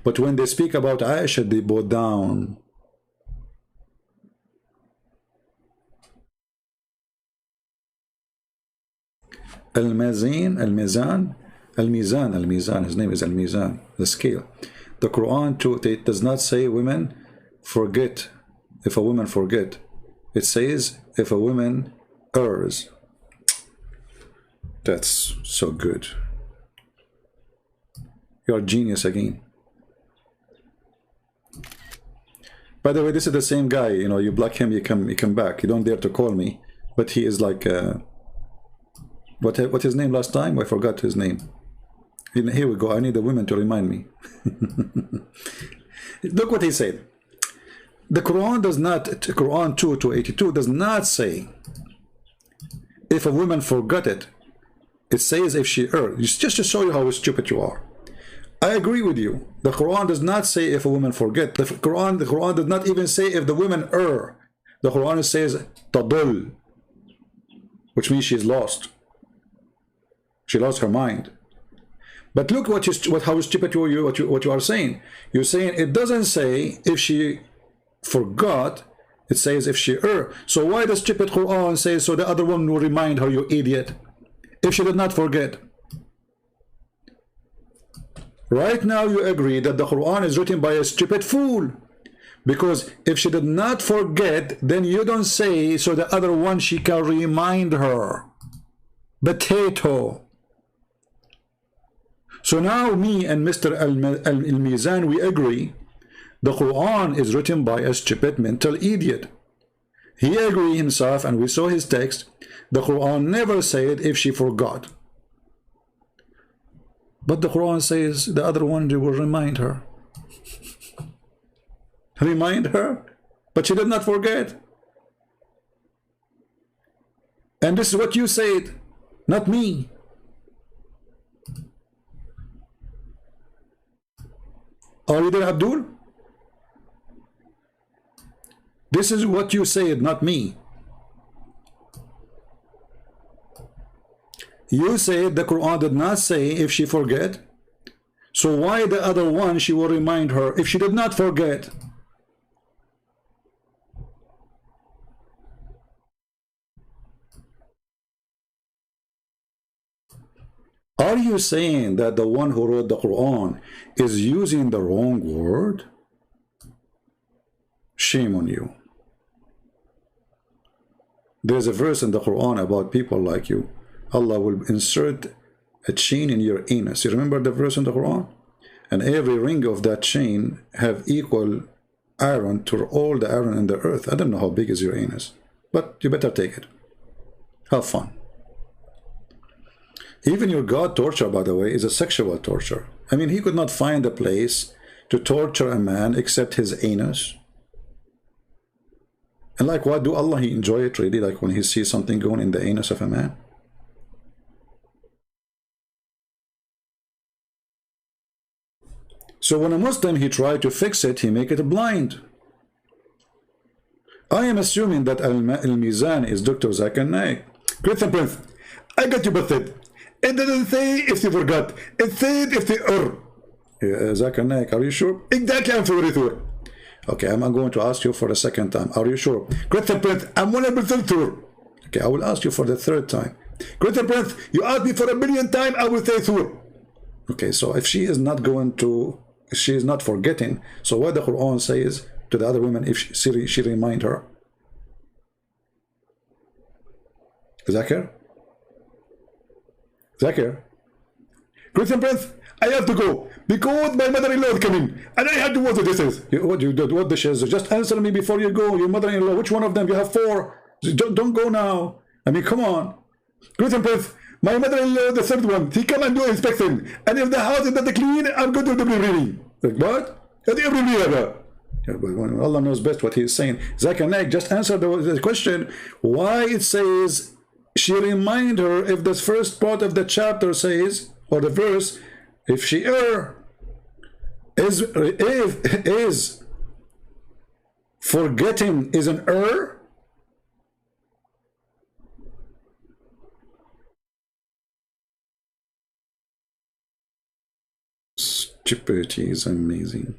but when they speak about Aisha, they bow down. Al-Mizan, his name is Al-Mizan, the scale. The Quran too, it does not say women forget, if a woman forget. It says if a woman errs. That's so good. You're a genius again. By the way, this is the same guy, you know, you block him, you come back. You don't dare to call me, but he is like what his name last time? I forgot his name. Here we go. I need the women to remind me. Look what he said. The Quran does not, Quran 2:82 does not say if a woman forgot it. It says if she erred. Just to show you how stupid you are. I agree with you. The Quran does not say if a woman forget. The Quran does not even say if the woman err. The Quran says tadul, which means she's lost. She lost her mind. But look how stupid what you are saying. You're saying it doesn't say if she forgot, it says if she err. So why does stupid Quran say so the other one will remind her, you idiot, if she did not forget? Right now you agree that the Quran is written by a stupid fool, because if she did not forget, then you don't say so the other one she can remind her. Potato. So now me and Mr. Al-Mizan, we agree the Quran is written by a stupid mental idiot. He agreed himself, and we saw his text. The Quran never said if she forgot. But the Quran says the other one will remind her. Remind her, but she did not forget. And this is what you said, not me. Are you there, Abdul? This is what you said, not me. You said the Quran did not say if she forget. So why the other one she will remind her if she did not forget? Are you saying that the one who wrote the Quran is using the wrong word? Shame on you. There's a verse in the Quran about people like you. Allah will insert a chain in your anus. You remember the verse in the Quran? And every ring of that chain have equal iron to all the iron in the earth. I don't know how big is your anus, but you better take it. Have fun. Even your God torture, by the way, is a sexual torture. I mean, he could not find a place to torture a man except his anus. And like what? Do Allah, he enjoy it really? Like when he sees something going in the anus of a man? So when a Muslim, he tried to fix it, he make it blind. I am assuming that Al-Mizan is Dr. Zakir Naik. Christian Prince, I got you busted. It didn't say if you forgot. It said if they are. Zakir Naik, are you sure? Exactly, I'm sure. Okay, I'm going to ask you for the second time. Are you sure? Christian Prince, I'm 100% sure. Okay, I will ask you for the third time. Christian Prince, you asked me for 1,000,000 times, I will say sure. Okay, so if she is not going to, she is not forgetting, so what the Quran says to the other women if she remind her? Zakir? Zakir? Christian Prince, I have to go because my mother-in-law is coming and I have to wash the dishes. What you did? What dishes? Just answer me before you go. Your mother-in-law, which one of them? You have 4. Don't go now. I mean, come on. Christian Prince, my mother-in-law, the third one, he come and do inspection. And if the house is not clean, I'm going to do the reading. Like what? Allah knows best what he is saying. Zakir Naik, just answer the question. Why it says she remind her if the first part of the chapter says, or the verse, if she is forgetting is an Stupidity is amazing.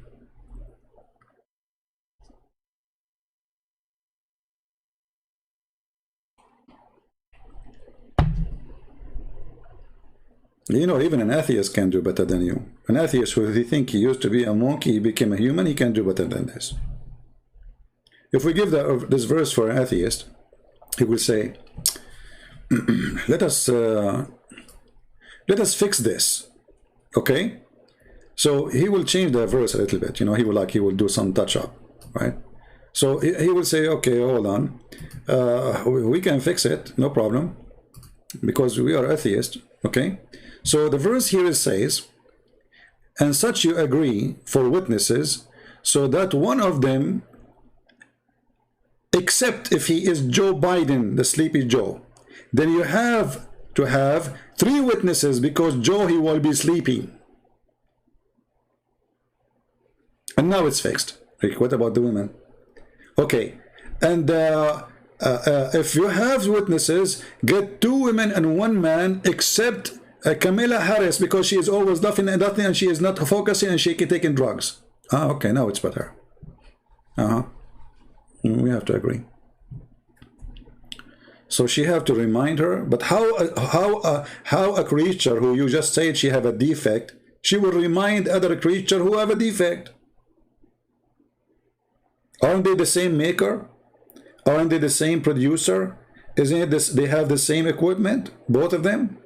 You know, even an atheist can do better than you. An atheist who he think he used to be a monkey, he became a human, he can do better than this. If we give this verse for an atheist, he will say, let us fix this. Okay? So he will change the verse a little bit. You know, he will do some touch up, right? So he will say, okay, hold on. We can fix it, no problem, because we are atheists. Okay? So the verse here says, and such you agree for witnesses, so that one of them, except if he is Joe Biden, the sleepy Joe, then you have to have 3 witnesses because Joe, he will be sleeping. And now it's fixed. Like, what about the women? Okay, and if you have witnesses, get 2 women and 1 man, except Kamala Harris, because she is always laughing and nothing, and she is not focusing, and she can taking drugs. Okay, now it's better. We have to agree. So she have to remind her, but how a creature who you just said she have a defect, she will remind other creature who have a defect? Aren't they the same maker? Aren't they the same producer? Isn't it this, they have the same equipment, both of them?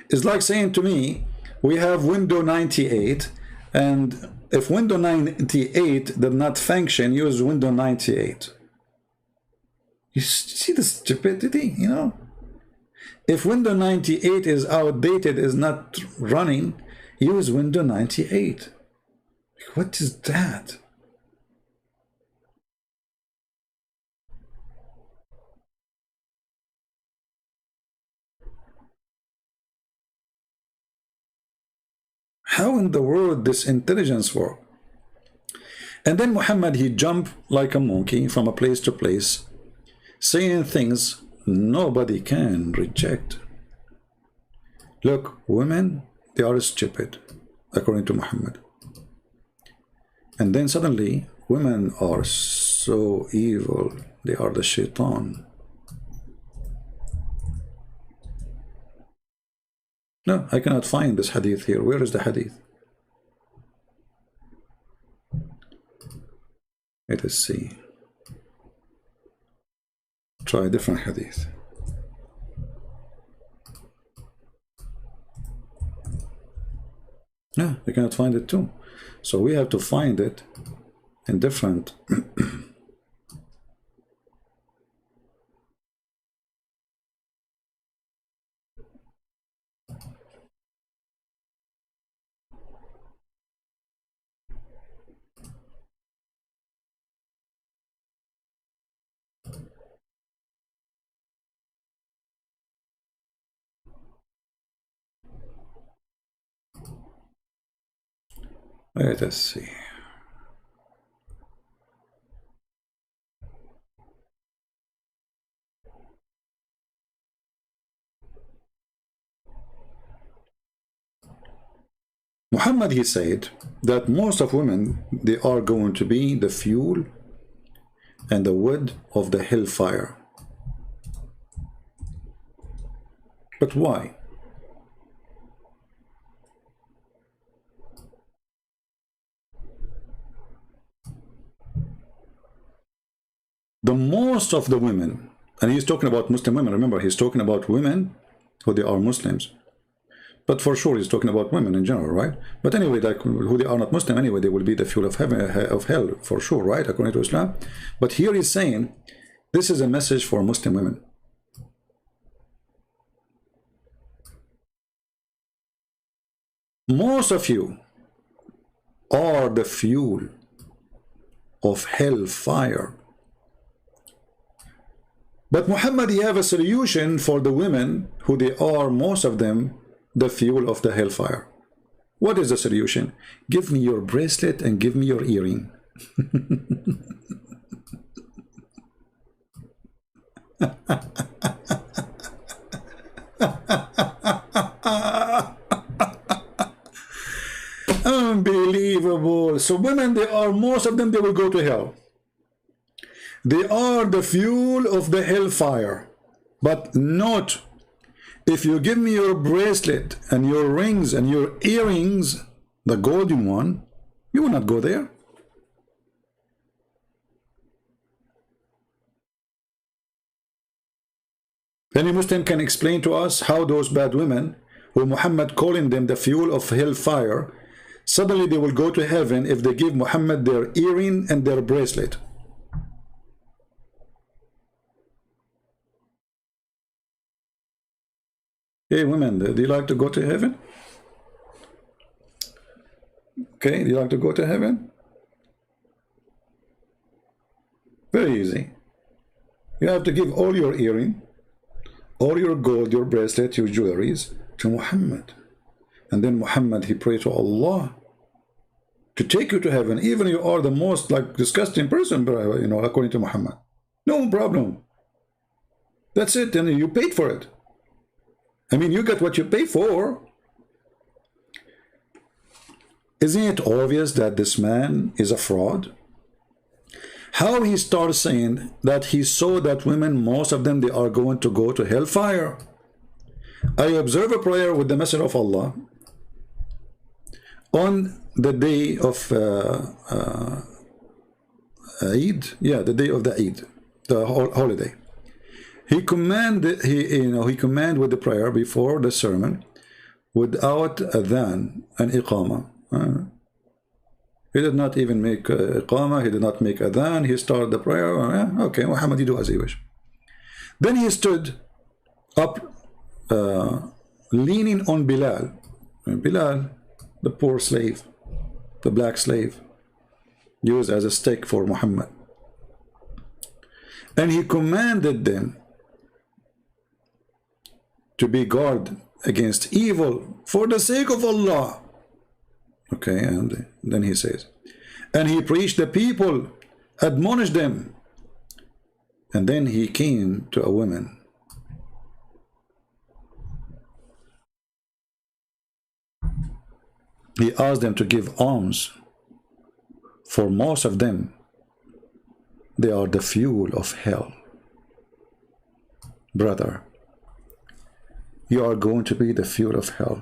It's like saying to me, we have Windows 98, and if Windows 98 did not function, use Windows 98. You see the stupidity, you know? If Windows 98 is outdated, is not running, use Windows 98. What is that? How in the world this intelligence work? And then Muhammad, he jumped like a monkey from a place to place, saying things nobody can reject. Look, women, they are stupid, according to Muhammad. And then suddenly, women are so evil. They are the shaitan. No, I cannot find this hadith here. Where is the hadith? Let us see. Try a different hadith. No, you cannot find it too. So we have to find it in different. Let us see. Muhammad, he said that most of women, they are going to be the fuel and the wood of the hellfire. But why? The most of the women, and he's talking about Muslim women, remember, he's talking about women who they are Muslims. But for sure, he's talking about women in general, right? But anyway, like who they are not Muslim, anyway, they will be the fuel of heaven, of hell, for sure, right? According to Islam. But here he's saying, this is a message for Muslim women. Most of you are the fuel of hellfire. But Muhammad, he have a solution for the women who they are, most of them, the fuel of the hellfire. What is the solution? Give me your bracelet and give me your earring. Unbelievable. So women, they are, most of them, they will go to hell. They are the fuel of the hellfire. But not if you give me your bracelet and your rings and your earrings, the golden one, you will not go there. Any Muslim can explain to us how those bad women, who Muhammad calling them the fuel of hellfire, suddenly they will go to heaven if they give Muhammad their earring and their bracelet. Hey women, do you like to go to heaven? Okay, do you like to go to heaven? Very easy. You have to give all your earring, all your gold, your bracelet, your jewelries to Muhammad. And then Muhammad, he prayed to Allah to take you to heaven, even you are the most like disgusting person, you know, according to Muhammad. No problem. That's it, and you paid for it. I mean, you get what you pay for. Isn't it obvious that this man is a fraud? How he starts saying that he saw that women, most of them, they are going to go to hellfire. I observe a prayer with the Messenger of Allah on the day of Eid. Yeah, the day of the Eid, the holiday. He commanded, he commanded with the prayer before the sermon, without adhan and iqama. He did not even make iqamah, he did not make adhan, he started the prayer. Okay, Muhammad, you do as you wish. Then he stood up, leaning on Bilal. And Bilal, the poor slave, the black slave, used as a stake for Muhammad. And he commanded them to be guard against evil for the sake of Allah. Okay, and then he says, and he preached the people, admonished them. And then he came to a woman. He asked them to give alms. For most of them, they are the fuel of hell. Brother, you are going to be the fuel of hell.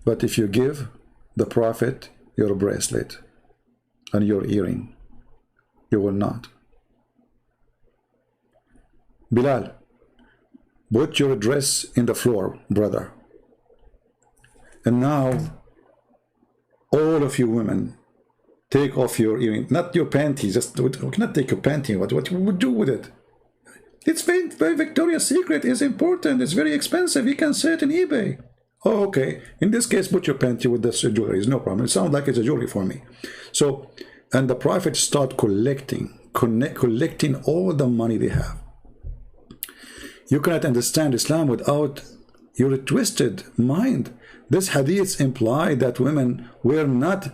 But if you give the prophet your bracelet and your earring, you will not. Bilal, put your dress in the floor, brother. And now, all of you women, take off your earring, not your panties. Just we cannot take your panty. What you would do with it? It's very Victoria's Secret is important. It's very expensive. You can sell it on eBay. Oh, okay. In this case, put your panty with this jewelry. It's no problem. It sounds like it's a jewelry for me. So, and the prophet start collecting all the money they have. You cannot understand Islam without your twisted mind. This hadith imply that women were not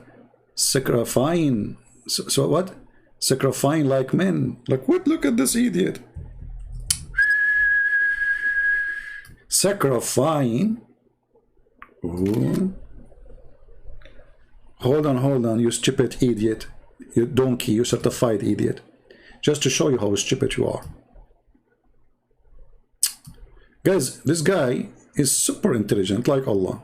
sacrificing. So what? Sacrificing like men. Like what? Look at this idiot. Sacrificing. Ooh. Hold on, you stupid idiot. You donkey, you certified idiot. Just to show you how stupid you are. Guys, this guy is super intelligent like Allah.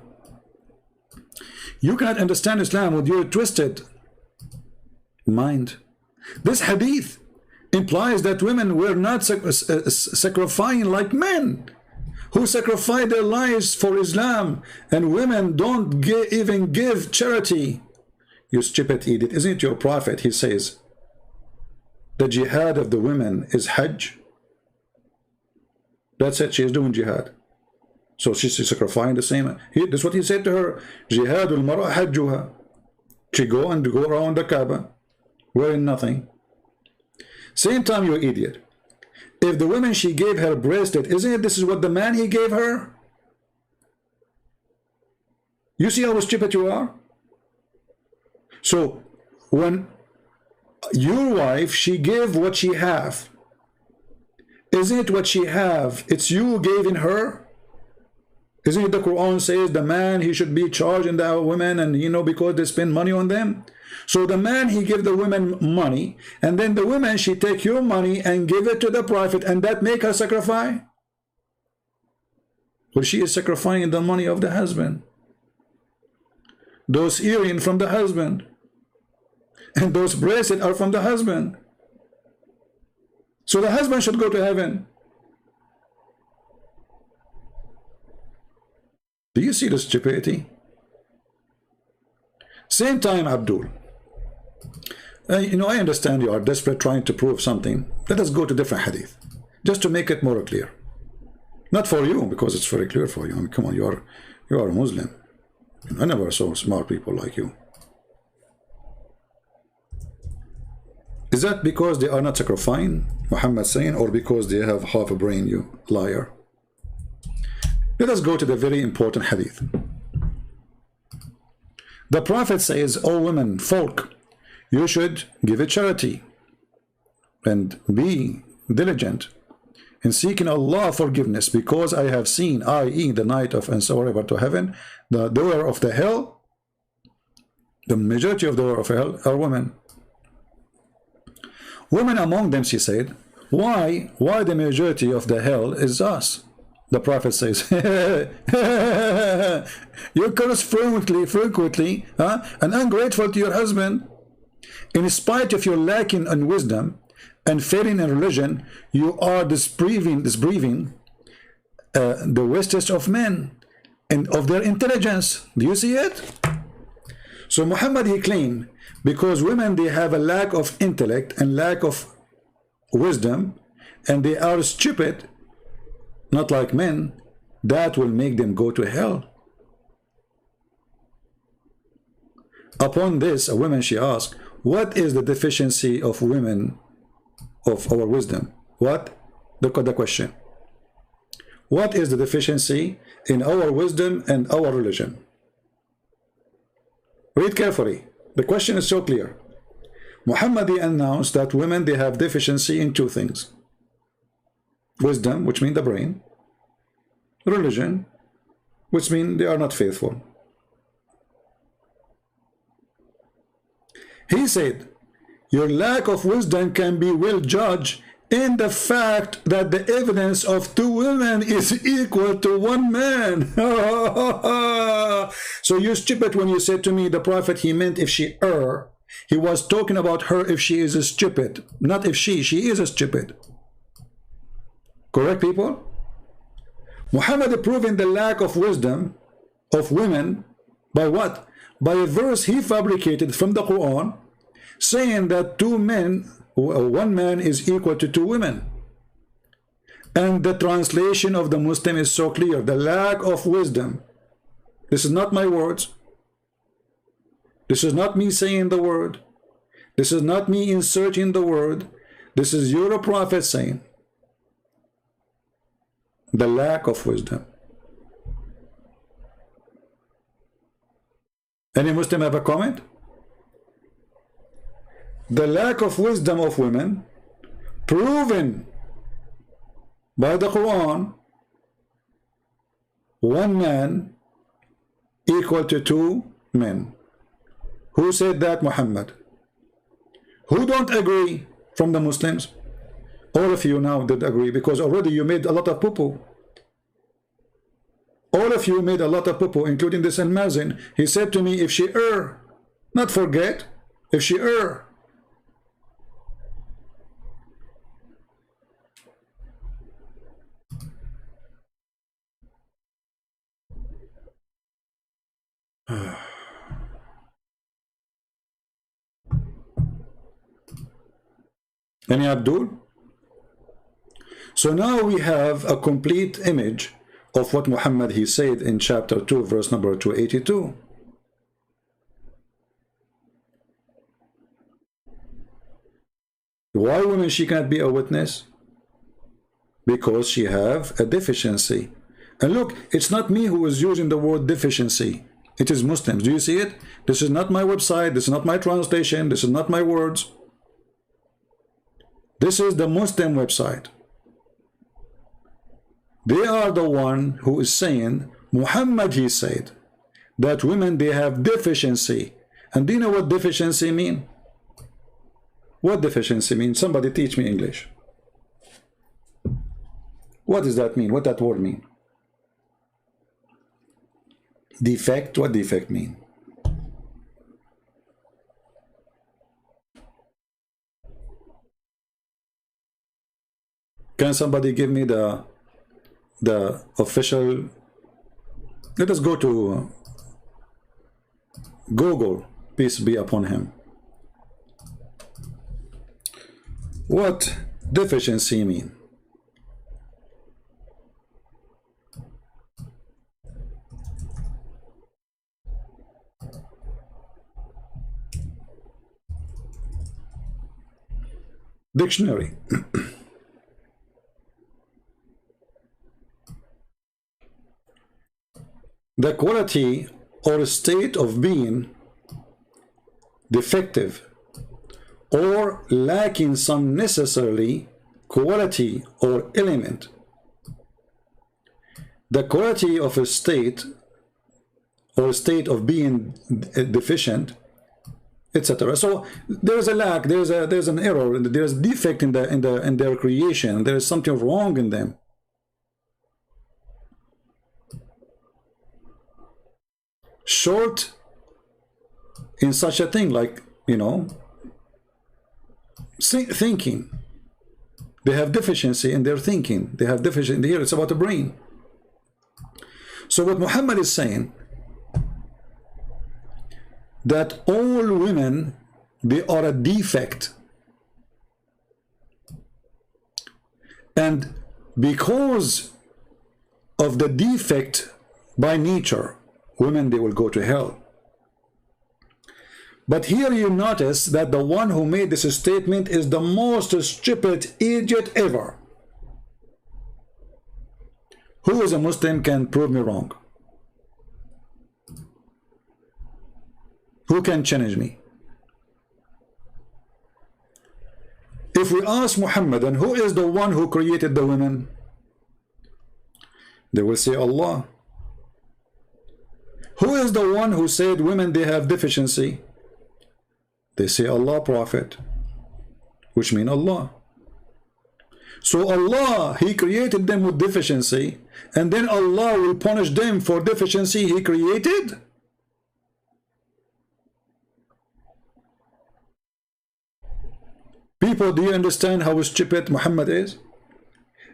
You cannot understand Islam with your twisted mind. This hadith implies that women were not sacrificing like men who sacrifice their lives for Islam, and women don't even give charity. You stupid idiot. Isn't it your prophet? He says the jihad of the women is Hajj. That's it. She is doing jihad. So she's sacrificing the same. That's what he said to her. Jihadul mara hajjuha. She go around the Kaaba wearing nothing. Same time, you idiot. If the woman she gave her bracelet, isn't it this is what the man he gave her? You see how stupid you are? So when your wife, she gave what she have. Isn't it what she have? It's you giving her. Isn't it the Quran says the man he should be charging the women, and you know, because they spend money on them. So the man he give the women money, and then the woman she take your money and give it to the prophet, and that make her sacrifice. Well, she is sacrificing the money of the husband. Those earrings from the husband, and those bracelets are from the husband. So the husband should go to heaven. Do you see the stupidity? Same time, Abdul. You know, I understand you are desperate trying to prove something. Let us go to different hadith, just to make it more clear. Not for you, because it's very clear for you. I mean, come on, you are a Muslim. I never saw smart people like you. Is that because they are not sacrificing, Muhammad saying, or because they have half a brain, you liar? Let us go to the very important hadith. The Prophet says, "O women, folk, you should give a charity and be diligent in seeking Allah forgiveness, because I have seen, i.e. the night of and so ever to heaven, the door of the hell, the majority of the door of hell are women. Women among them," she said, why the majority of the hell is us? The Prophet says, you curse frequently, and ungrateful to your husband. In spite of your lacking in wisdom and failing in religion, you are disbelieving the wisest of men and of their intelligence. Do you see it? So Muhammad, he claimed, because women, they have a lack of intellect and lack of wisdom, and they are stupid, not like men, that will make them go to hell. Upon this, a woman, she asked, what is the deficiency of women of our wisdom? What? The question. What is the deficiency in our wisdom and our religion? Read carefully. The question is so clear. Muhammad announced that women, they have deficiency in two things. Wisdom, which means the brain. Religion, which means they are not faithful. He said, your lack of wisdom can be well judged in the fact that the evidence of two women is equal to one man. So you're stupid when you said to me, the prophet, he meant if she err. He was talking about her if she is a stupid, not if she is a stupid. Correct, people? Muhammad proving the lack of wisdom of women by what? By a verse he fabricated from the Quran, saying that one man is equal to two women. And the translation of the Muslim is so clear. The lack of wisdom. This is not my words. This is not me saying the word. This is not me inserting the word. This is your prophet saying. The lack of wisdom. Any Muslim have a comment? The lack of wisdom of women proven by the Quran, one man equal to two men. Who said that? Muhammad. Who don't agree from the Muslims? All of you now did agree, because already you made a lot of poo-poo. All of you made a lot of poo-poo, including this and Mazin. He said to me, if she err, not forget, if she err. Any Abdul? So now we have a complete image of what Muhammad he said in chapter 2, verse number 282. Why women she cannot be a witness? Because she have a deficiency. And look, it's not me who is using the word deficiency. It is Muslims. Do you see it? This is not my website. This is not my translation. This is not my words. This is the Muslim website. They are the one who is saying, Muhammad he said, that women they have deficiency. And do you know what deficiency mean? What deficiency mean? Somebody teach me English. What does that mean? What that word mean? Defect? What defect mean? Can somebody give me the official? Let us go to Google, peace be upon him. What deficiency mean? Dictionary. The quality or state of being defective or lacking some necessarily quality or element. The quality of a state or state of being deficient, etc. So there's a lack, there's an error, there's a defect in their creation, there is something wrong in them. Short in such a thing like, you know, thinking. They have deficiency in their thinking. They have deficiency here. It's about the brain. So what Muhammad is saying, that all women, they are a defect. And because of the defect by nature, women, they will go to hell. But here you notice that the one who made this statement is the most stupid idiot ever. Who is a Muslim can prove me wrong? Who can challenge me? If we ask Muhammad, and who is the one who created the women? They will say Allah. Who is the one who said women, they have deficiency? They say Allah, prophet, which means Allah. So Allah, He created them with deficiency, and then Allah will punish them for deficiency He created? People, do you understand how stupid Muhammad is?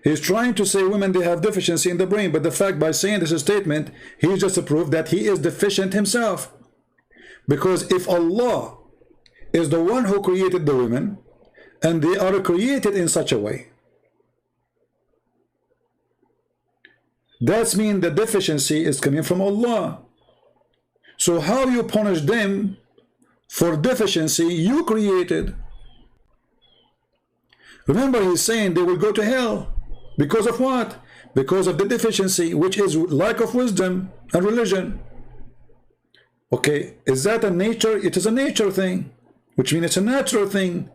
He's trying to say women, they have deficiency in the brain, but the fact by saying this statement, he just proved that he is deficient himself. Because if Allah is the one who created the women, and they are created in such a way, that means the deficiency is coming from Allah. So how you punish them for deficiency you created? Remember, he's saying they will go to hell. Because of what? Because of the deficiency, which is lack of wisdom and religion. Okay, is that a nature? It is a nature thing, which means it's a natural thing.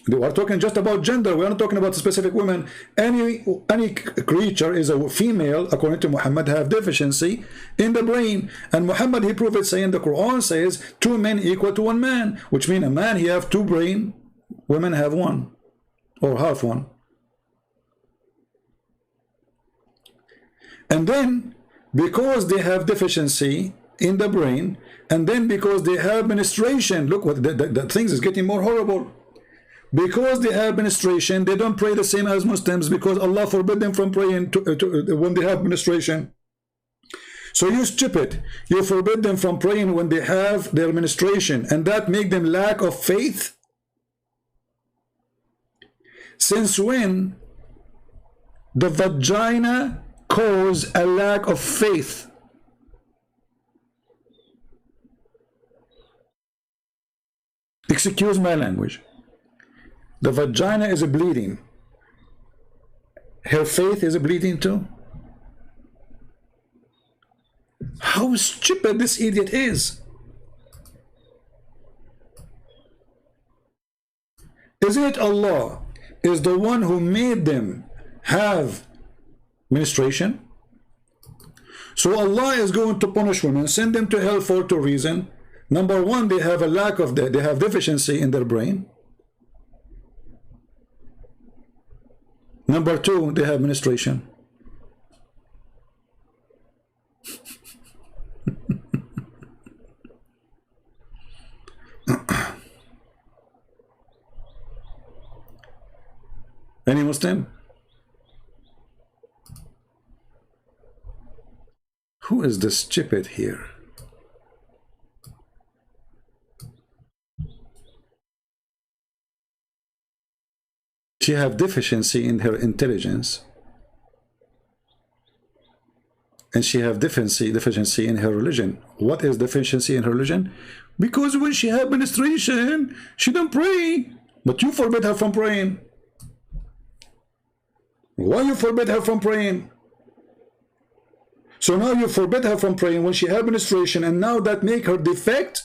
We are talking just about gender. We are not talking about specific women. Any creature is a female, according to Muhammad, have deficiency in the brain. And Muhammad, he proved it, saying the Quran says 2 men equal to 1 man, which means a man, he have 2 brain, women have 1 or half 1. And then because they have deficiency in the brain, and then because they have menstruation, look what the things is getting more horrible. Because they have menstruation, they don't pray the same as Muslims, because Allah forbid them from praying when they have menstruation. So you stupid, you forbid them from praying when they have their menstruation, and that make them lack of faith? Since when the vagina cause a lack of faith? Excuse my language. The vagina is bleeding. Her faith is bleeding too. How stupid this idiot is. Isn't it Allah is the one who made them have menstruation? So Allah is going to punish women, send them to hell for 2 reasons. Number 1, they have a lack of they have deficiency in their brain. Number 2, they have menstruation. Any Muslim? Who is the stupid here? She have deficiency in her intelligence, and she have deficiency in her religion. What is deficiency in her religion? Because when she have menstruation, she don't pray, but you forbid her from praying. Why you forbid her from praying? So now you forbid her from praying when she have menstruation, and now that make her defect?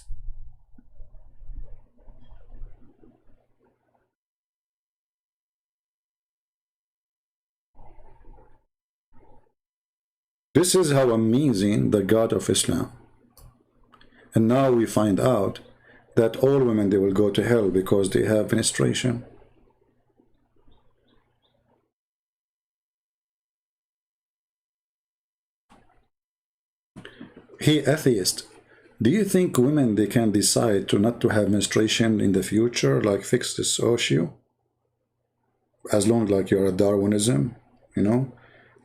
This is how amazing the God of Islam. And now we find out that all women, they will go to hell because they have menstruation. Hey, atheist, do you think women, they can decide to not to have menstruation in the future, like fix this issue? As long like you're a Darwinism, you know?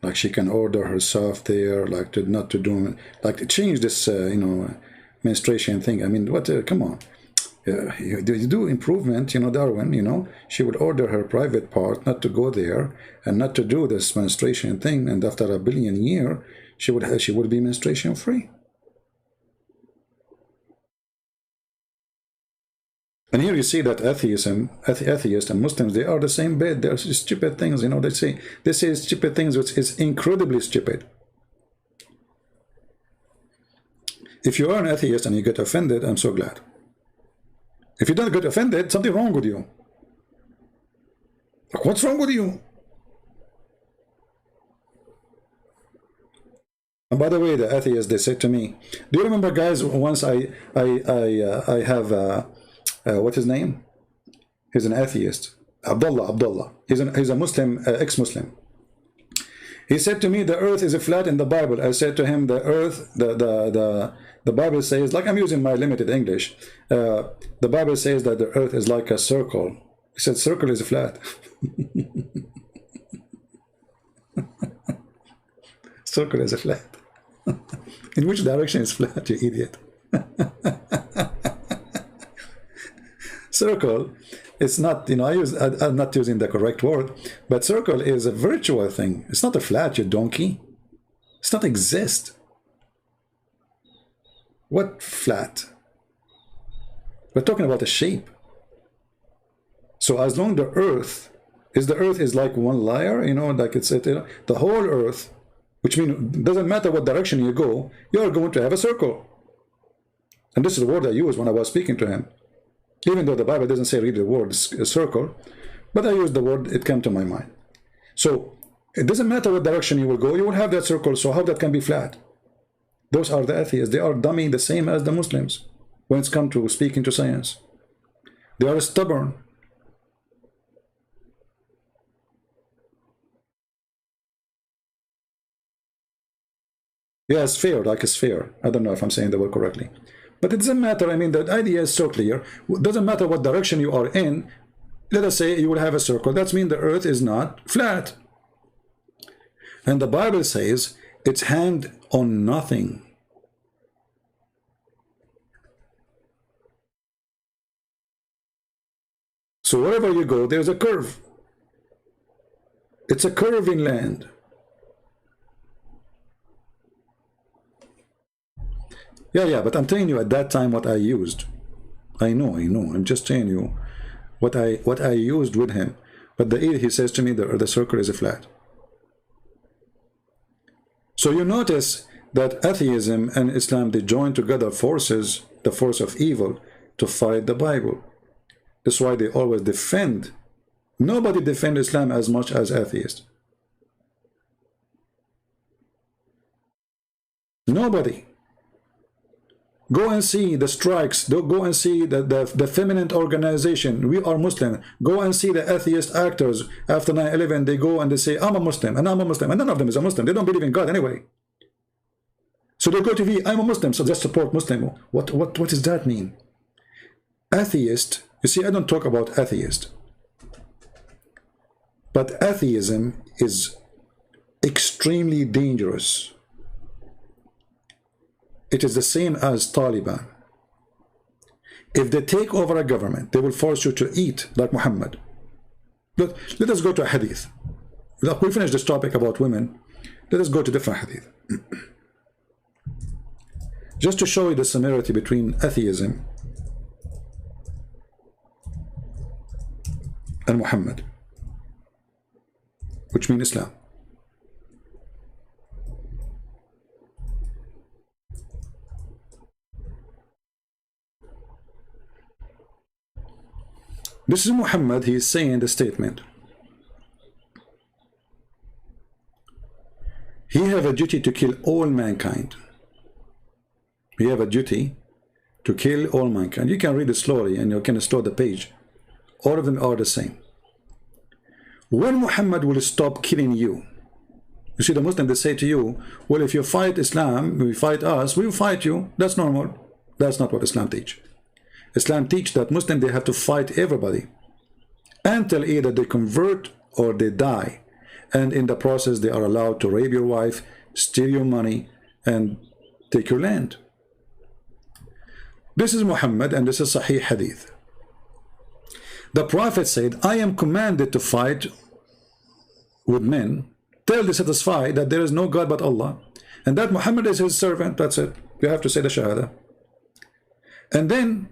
Like she can order herself there, like to not to do, like to change this, you know, menstruation thing. I mean, what? Come on. You do improvement, you know, Darwin, you know, she would order her private part not to go there and not to do this menstruation thing, and after 1 billion years, she would be menstruation free. And here you see that atheists and Muslims, they are the same bed. They're stupid things, you know. They say stupid things, which is incredibly stupid. If you are an atheist and you get offended, I'm so glad. If you don't get offended, something wrong with you. Like, what's wrong with you? And by the way, the atheists, they said to me, do you remember, guys, once I have what's his name? He's an atheist. Abdullah. He's a Muslim, ex-Muslim. He said to me, the earth is flat in the Bible. I said to him, the earth, the Bible says, like I'm using my limited English, the Bible says that the earth is like a circle. He said, circle is flat. Circle is flat. In which direction is flat, you idiot? Circle, it's not, you know, I'm not using the correct word, but circle is a virtual thing. It's not a flat, you donkey. It's not exist. What flat? We're talking about a shape. So as long the earth is like one layer, you know, like it's, you know, the whole earth, which means it doesn't matter what direction you go, you're going to have a circle. And this is the word I used when I was speaking to him. Even though the Bible doesn't say really the word circle, but I used the word, it came to my mind. So it doesn't matter what direction you will go, you will have that circle. So how that can be flat? Those are the atheists. They are dummy, the same as the Muslims when it's come to speaking to science. They are stubborn. Yeah, sphere, like a sphere. I don't know if I'm saying the word correctly. But it doesn't matter. I mean, the idea is so clear. It doesn't matter what direction you are in. Let us say you will have a circle. That means the earth is not flat. And the Bible says it's hanged on nothing. So wherever you go, there's a curve. It's a curve in land. Yeah, but I'm telling you at that time what I used. I know. I'm just telling you what I used with him. But he says to me the circle is a flat. So you notice that atheism and Islam, they join together forces, the force of evil, to fight the Bible. That's why they always defend. Nobody defends Islam as much as atheists. Nobody. Go and see the strikes. Go and see the feminine organization. We are Muslim. Go and see the atheist actors. After 9/11, they go and they say, I'm a Muslim, and I'm a Muslim. And none of them is a Muslim. They don't believe in God anyway. So they go to me, I'm a Muslim, so just support Muslim. What does that mean? Atheist, you see, I don't talk about atheist. But atheism is extremely dangerous. It is the same as Taliban. If they take over a government, they will force you to eat like Muhammad. Let us go to a hadith. We finish this topic about women. Let us go to different hadith. Just to show you the similarity between atheism and Muhammad, which means Islam. This is Muhammad. He is saying the statement. He have a duty to kill all mankind. He have a duty to kill all mankind. You can read it slowly and you can slow the page. All of them are the same. When Muhammad will stop killing you? You see, the Muslim, they say to you, well, if you fight Islam, we fight us, we will fight you. That's normal. That's not what Islam teach. Islam teach that Muslim, they have to fight everybody until either they convert or they die. And in the process, they are allowed to rape your wife, steal your money, and take your land. This is Muhammad, and this is Sahih Hadith. The Prophet said, I am commanded to fight with men till they satisfy that there is no God but Allah, and that Muhammad is his servant. That's it. You have to say the Shahada. And then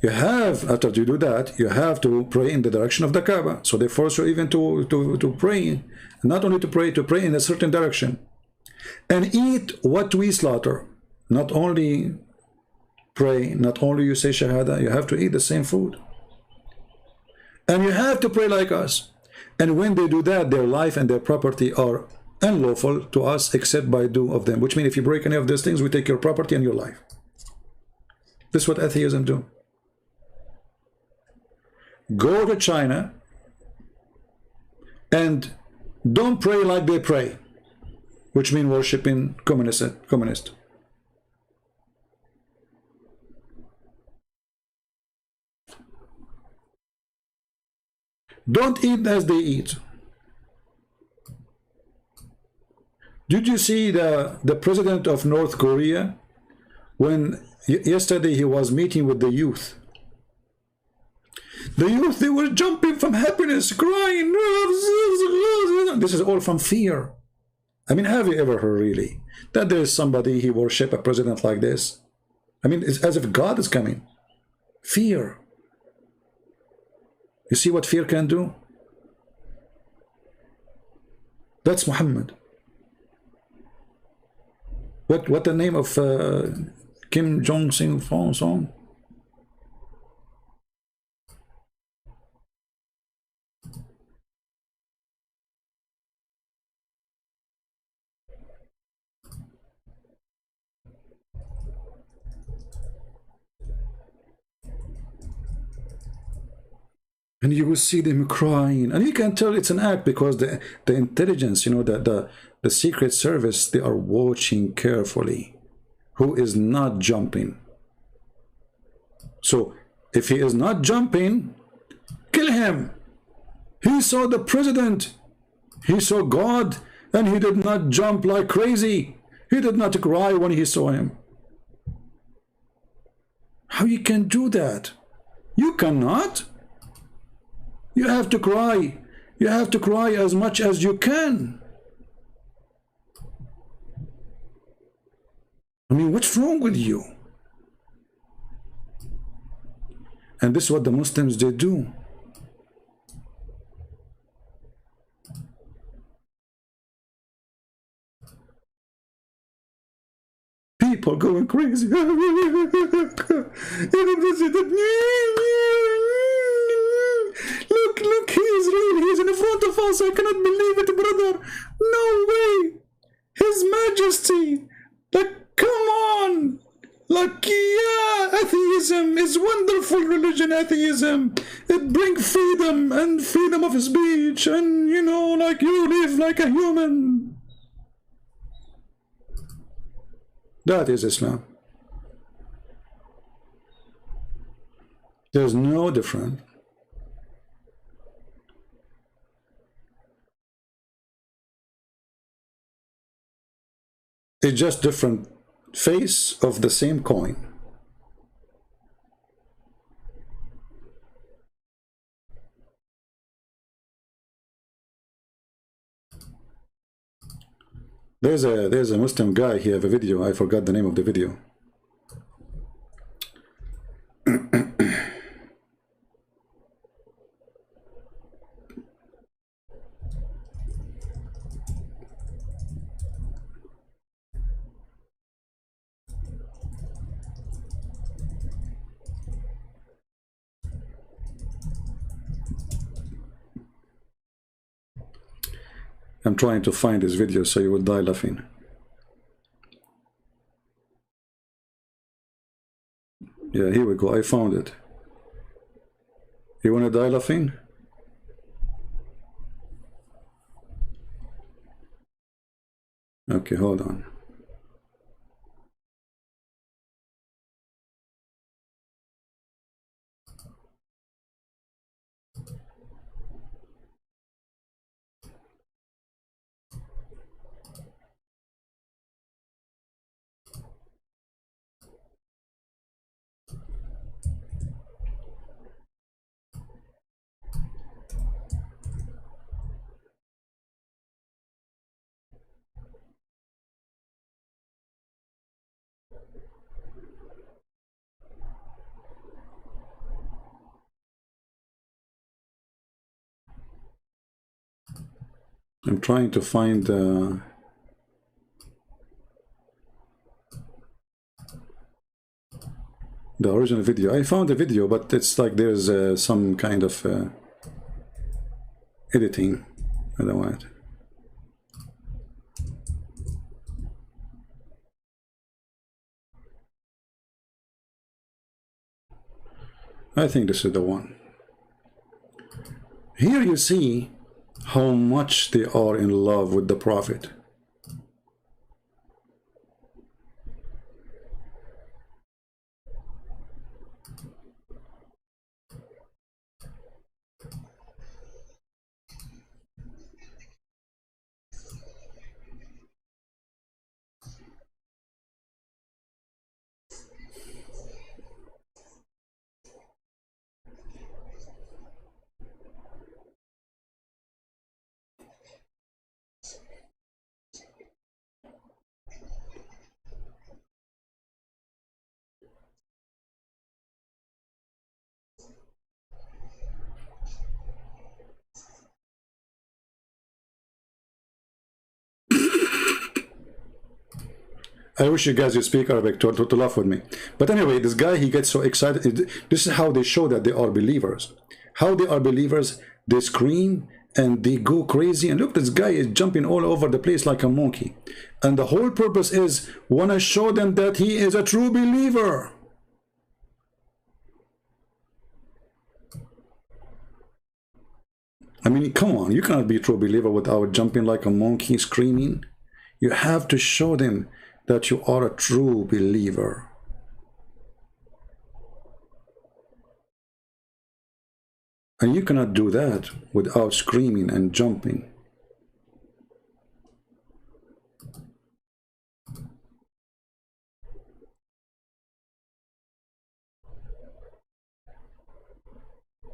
you have, after you do that, you have to pray in the direction of the Kaaba. So they force you even to pray, not only to pray in a certain direction. And eat what we slaughter. Not only pray, not only you say Shahada, you have to eat the same food. And you have to pray like us. And when they do that, their life and their property are unlawful to us except by due of them. Which means if you break any of these things, we take your property and your life. This is what atheism do. Go to China and don't pray like they pray, which means worshiping communist. Don't eat as they eat. Did you see the president of North Korea when yesterday he was meeting with the youth? The youth, they were jumping from happiness, crying. This is all from fear. I mean, have you ever heard really that there is somebody, he worship a president like this? I mean, it's as if God is coming. Fear. You see what fear can do? That's Muhammad. What the name of Kim Jong-sing song? And you will see them crying, and you can tell it's an act because the intelligence, you know, the secret service, they are watching carefully who is not jumping. So if he is not jumping, kill him. He saw the president, he saw God, and he did not jump like crazy. He did not cry when he saw him. How you can do that? You cannot. You have to cry. You have to cry as much as you can. I mean, what's wrong with you? And this is what the Muslims, they do. People going crazy. Look, he's real. He's in front of us. I cannot believe it, brother. No way. His Majesty. Like, come on. Like, yeah, atheism is wonderful religion, atheism. It brings freedom and freedom of speech. And, you know, like, you live like a human. That is Islam. There's no difference. It's just different face of the same coin. There's a Muslim guy. He have a video. I forgot the name of the video. I'm trying to find this video so you will die laughing. Yeah, here we go. I found it. You want to die laughing? Okay, hold on. I'm trying to find the original video. I found the video, but it's like there's some kind of editing. I don't want it. I think this is the one. Here you see how much they are in love with the Prophet. I wish you guys would speak Arabic to laugh with me. But anyway, this guy, he gets so excited. This is how they show that they are believers. How they are believers, they scream and they go crazy. And look, this guy is jumping all over the place like a monkey. And the whole purpose is, want to show them that he is a true believer. I mean, come on, you cannot be a true believer without jumping like a monkey, screaming. You have to show them that you are a true believer. And you cannot do that without screaming and jumping.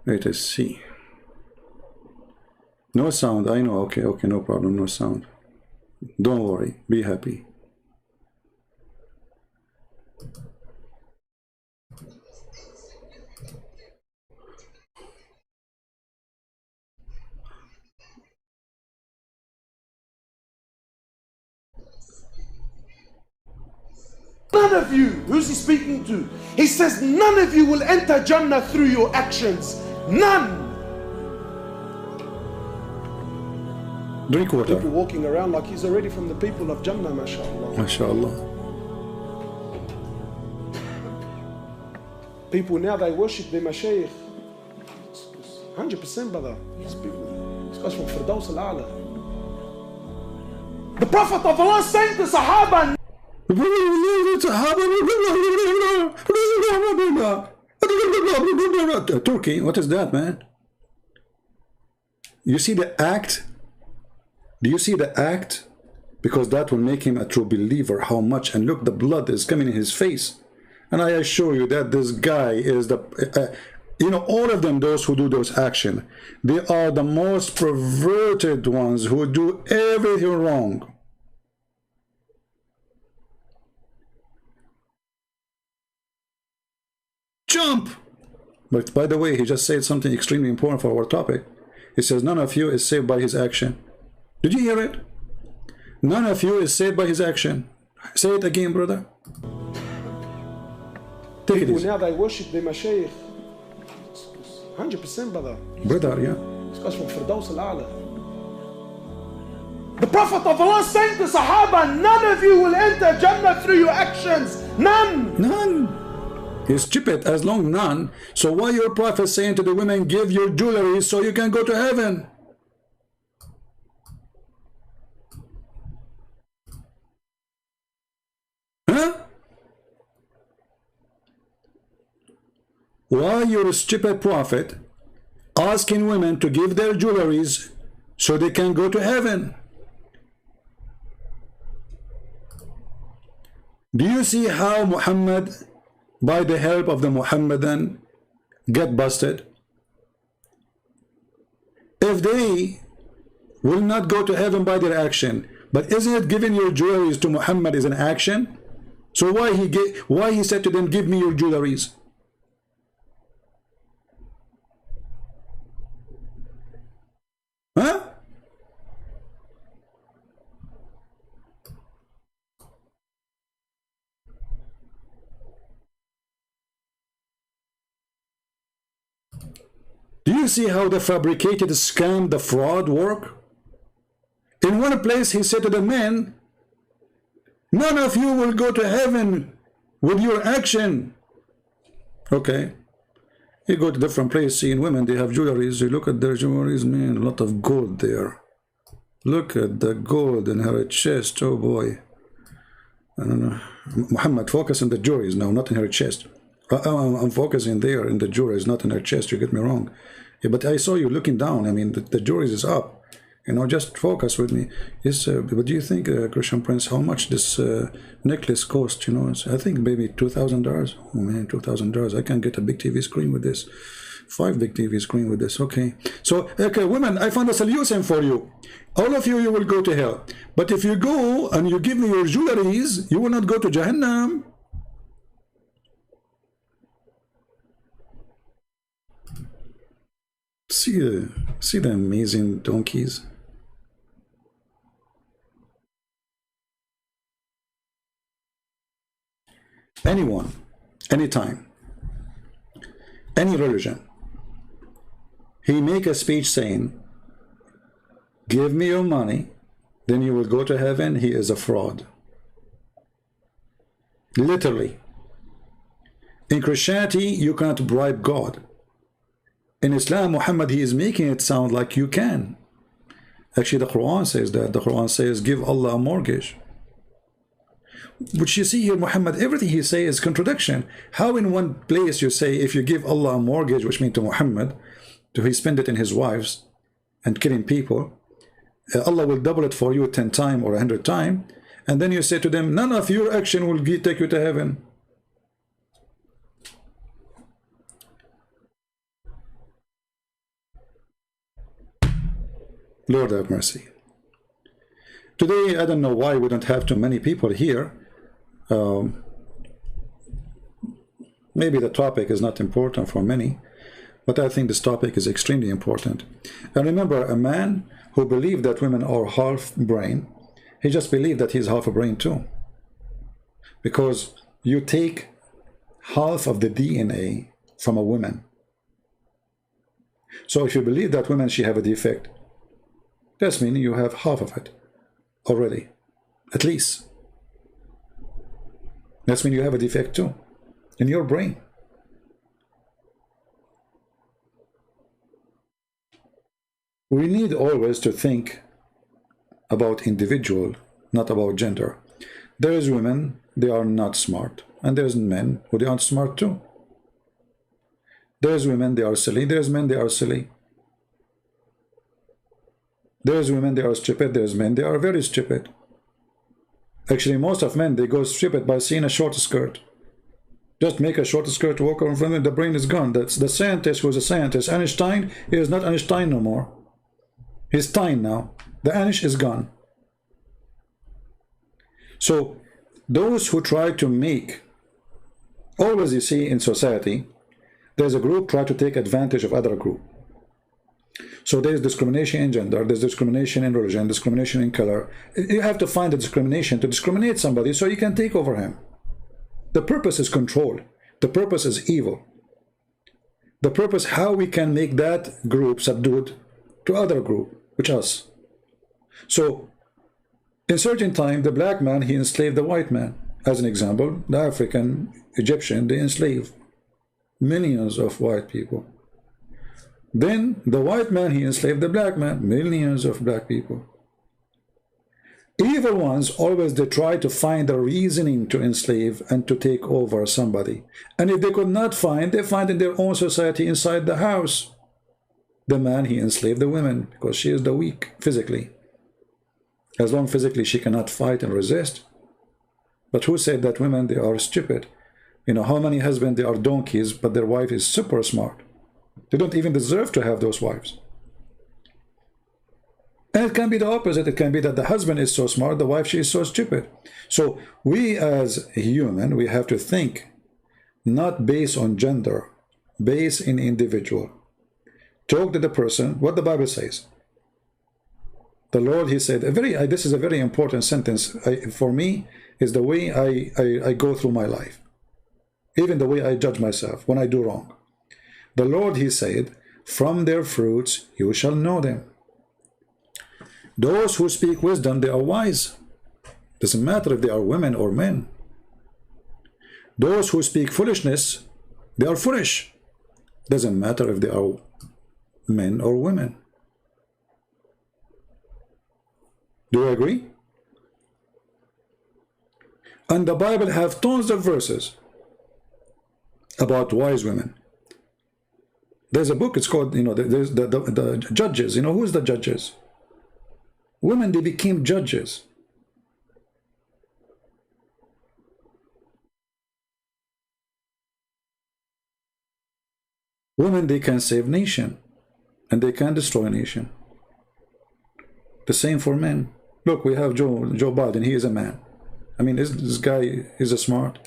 Let us see. No sound, I know. Okay, no problem, no sound. Don't worry, be happy. None of you, who's he speaking to? He says, none of you will enter Jannah through your actions. None. Drink water. People walking around like he's already from the people of Jannah, mashallah. MashaAllah. People now, they worship their mashayikh. 100%, brother. These people, this guy's from Firdaus al-A'la. The Prophet of Allah saying to Sahaba, Turkey, what is that, man? You see the act? Do you see the act? Because that will make him a true believer. How much? And look, the blood is coming in his face. And I assure you that this guy is the you know, all of them, those who do those actions, they are the most perverted ones who do everything wrong. Jump! But by the way, he just said something extremely important for our topic. He says, none of you is saved by his action. Did you hear it? None of you is saved by his action. Say it again, brother. Take it easy. Now they worship their mashayikh. 100%, brother. Brother, yeah. This guy's from Firdaus al-A'la. The Prophet of Allah saying to Sahaba, none of you will enter Jannah through your actions. None. None. It's Djupet, as long none. So why your Prophet saying to the women, give your jewelry so you can go to heaven? Huh? Why your stupid Prophet asking women to give their jewelries so they can go to heaven? Do you see how Muhammad, by the help of the Muhammadan, get busted? If they will not go to heaven by their action, but isn't it giving your jewelries to Muhammad is an action? So why he said to them, give me your jewelries? Huh? Do you see how the fabricated scam, the fraud work? In one place he said to the men, none of you will go to heaven with your action. Okay. You go to different places, seeing women, they have jewelries. You look at their jewelries, man, a lot of gold there. Look at the gold in her chest. Oh boy. I don't know. Muhammad, focus on the jewelries now, not in her chest. I'm focusing there in the jewelries, not in her chest. You get me wrong. Yeah, but I saw you looking down. I mean, the jewelries is up. You know, just focus with me. Yes, but do you think, Christian Prince, how much this necklace cost? You know, I think maybe $2,000. Oh man, $2,000. I can get a big TV screen with this. 5 big TV screen with this. Okay. So, okay, women, I found a solution for you. All of you, you will go to hell. But if you go and you give me your jewelries, you will not go to Jahannam. See the amazing donkeys. Anyone, anytime, any religion, he make a speech saying, give me your money, then you will go to heaven. He is a fraud. Literally. In Christianity, you cannot bribe God. In Islam, Muhammad, he is making it sound like you can. Actually, the Quran says that. The Quran says, give Allah a mortgage. Which you see here, Muhammad, everything he says is contradiction. How in one place you say, if you give Allah a mortgage, which means to Muhammad, to he spend it in his wives and killing people, Allah will double it for you 10 times or 100 times, and then you say to them, none of your action will take you to heaven. Lord have mercy. Today, I don't know why we don't have too many people here. Maybe the topic is not important for many, but I think this topic is extremely important. And remember, a man who believed that women are half brain, he just believed that he's half a brain too. Because you take half of the DNA from a woman. So if you believe that women, she have a defect, that's meaning you have half of it already, at least. That's mean you have a defect too in your brain. We need always to think about individual, not about gender. There is women, they are not smart, and there's men who they aren't smart too. There's women, they are silly. There's men, they are silly. There's women, they are stupid. There's men, they are very stupid. Actually, most of men, they go stupid by seeing a short skirt. Just make a short skirt, walk over in front of them, the brain is gone. That's the scientist who was a scientist. Einstein, he is not Einstein no more. He's Stein now. The Anish is gone. So, those who try to make, always you see in society, there's a group try to take advantage of other group. So there's discrimination in gender, there's discrimination in religion, discrimination in color. You have to find a discrimination to discriminate somebody so you can take over him. The purpose is control. The purpose is evil. The purpose how we can make that group subdued to other group, which us. So in certain time, the black man, he enslaved the white man. As an example, the African, Egyptian, they enslaved millions of white people. Then the white man, he enslaved the black man, millions of black people. Evil ones, always they try to find a reasoning to enslave and to take over somebody. And if they could not find, they find in their own society inside the house. The man, he enslaved the women because she is the weak physically. As long physically she cannot fight and resist. But who said that women, they are stupid? You know, how many husbands, they are donkeys, but their wife is super smart. They don't even deserve to have those wives. And it can be the opposite. It can be that the husband is so smart, the wife, she is so stupid. So we as human, we have to think not based on gender, based in individual. Talk to the person, what the Bible says. The Lord, he said, this is a very important sentence for me, is the way I go through my life. Even the way I judge myself when I do wrong. The Lord, he said, From their fruits you shall know them. Those who speak wisdom, they are wise. Doesn't matter if they are women or men. Those who speak foolishness, they are foolish. Doesn't matter if they are men or women. Do you agree? And the Bible have tons of verses about wise women. There's a book, it's called, there's the Judges. You know, who's the Judges? Women, they became judges. Women, they can save nation, and they can destroy a nation. The same for men. Look, we have Joe Biden. He is a man. I mean, this guy is a smart.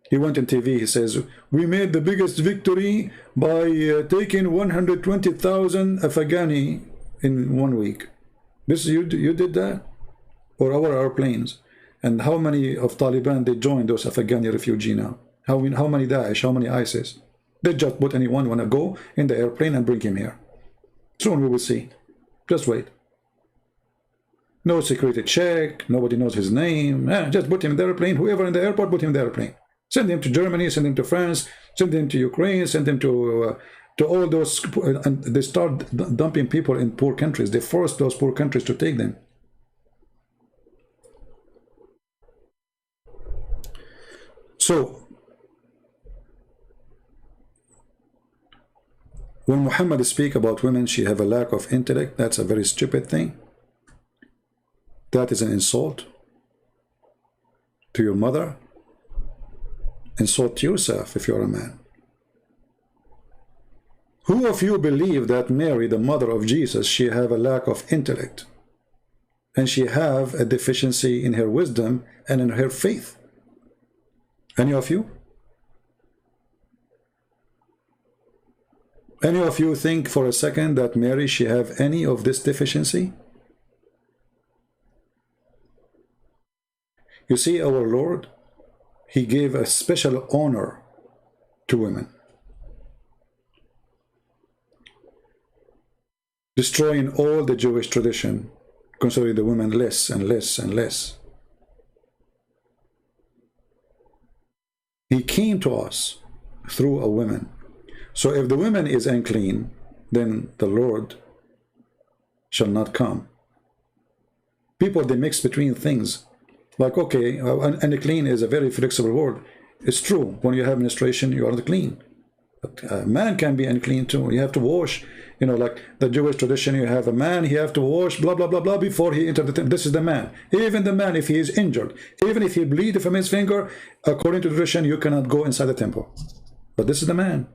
He went on TV. He says, we made the biggest victory by taking 120,000 Afghani in 1 week. This you did that? Or our airplanes? And how many of Taliban they joined those Afghani refugees now? How many Daesh? How many ISIS? They just put anyone want to go in the airplane and bring him here. Soon we will see. Just wait. No security check. Nobody knows his name. Just put him in the airplane. Whoever in the airport, put him in the airplane. Send him to Germany. Send him to France. Send him to Ukraine. Send him to all those. And they start dumping people in poor countries. They force those poor countries to take them. So, when Muhammad speaks about women, she have a lack of intellect. That's a very stupid thing. That is an insult to your mother. Insult to yourself if you're a man. Who of you believe that Mary, the mother of Jesus, she have a lack of intellect? And she have a deficiency in her wisdom and in her faith? Any of you? Any of you think for a second that Mary, she have any of this deficiency? You see, our Lord, he gave a special honor to women, destroying all the Jewish tradition, considering the women less and less and less. He came to us through a woman. So if the woman is unclean, then the Lord shall not come. People, they mix between things. Like, okay, unclean is a very flexible word. It's true. When you have menstruation, you are clean. But a man can be unclean too. You have to wash. You know, like the Jewish tradition, you have a man, he have to wash, blah, blah, blah, blah, before he enters the temple. This is the man. Even the man, if he is injured, even if he bleeds from his finger, according to tradition, you cannot go inside the temple. But this is the man.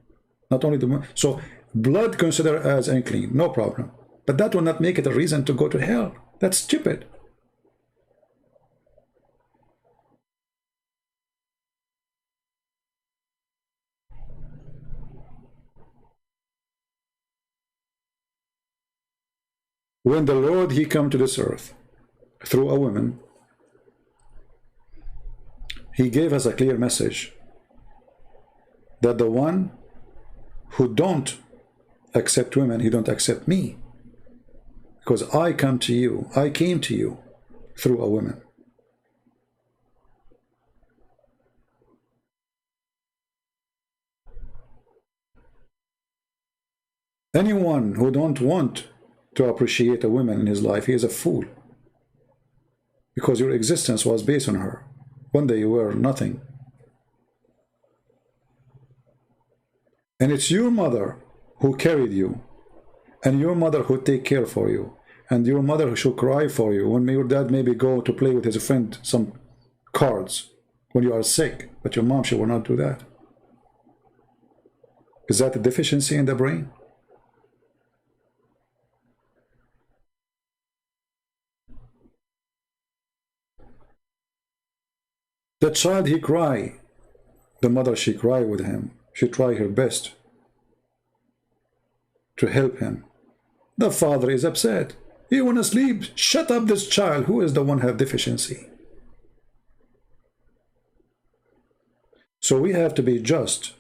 Not only the man. So blood considered as unclean, no problem. But that will not make it a reason to go to hell. That's stupid. When the Lord, he come to this earth through a woman, he gave us a clear message that the one who don't accept women, he don't accept me, because I came to you through a woman. Anyone who don't want to appreciate a woman in his life, he is a fool, because your existence was based on her. One day you were nothing. And it's your mother who carried you, and your mother who take care for you, and your mother who should cry for you when your dad maybe go to play with his friend some cards when you are sick, but your mom, she will not do that. Is that a deficiency in the brain? The child, he cry. The mother, she cry with him. She try her best to help him. The father is upset. He want to sleep. Shut up this child. Who is the one have deficiency? So we have to be just,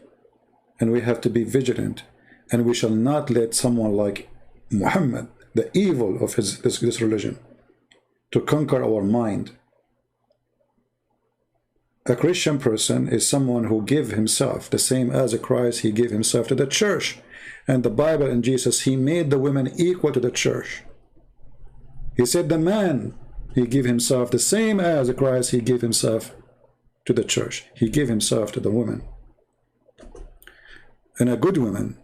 and we have to be vigilant, and we shall not let someone like Muhammad, the evil of this religion, to conquer our mind. A Christian person is someone who gave himself the same as Christ. He gave himself to the church. And the Bible and Jesus, he made the women equal to the church. He said the man, he gave himself the same as Christ. He gave himself to the church. He gave himself to the woman. And a good woman,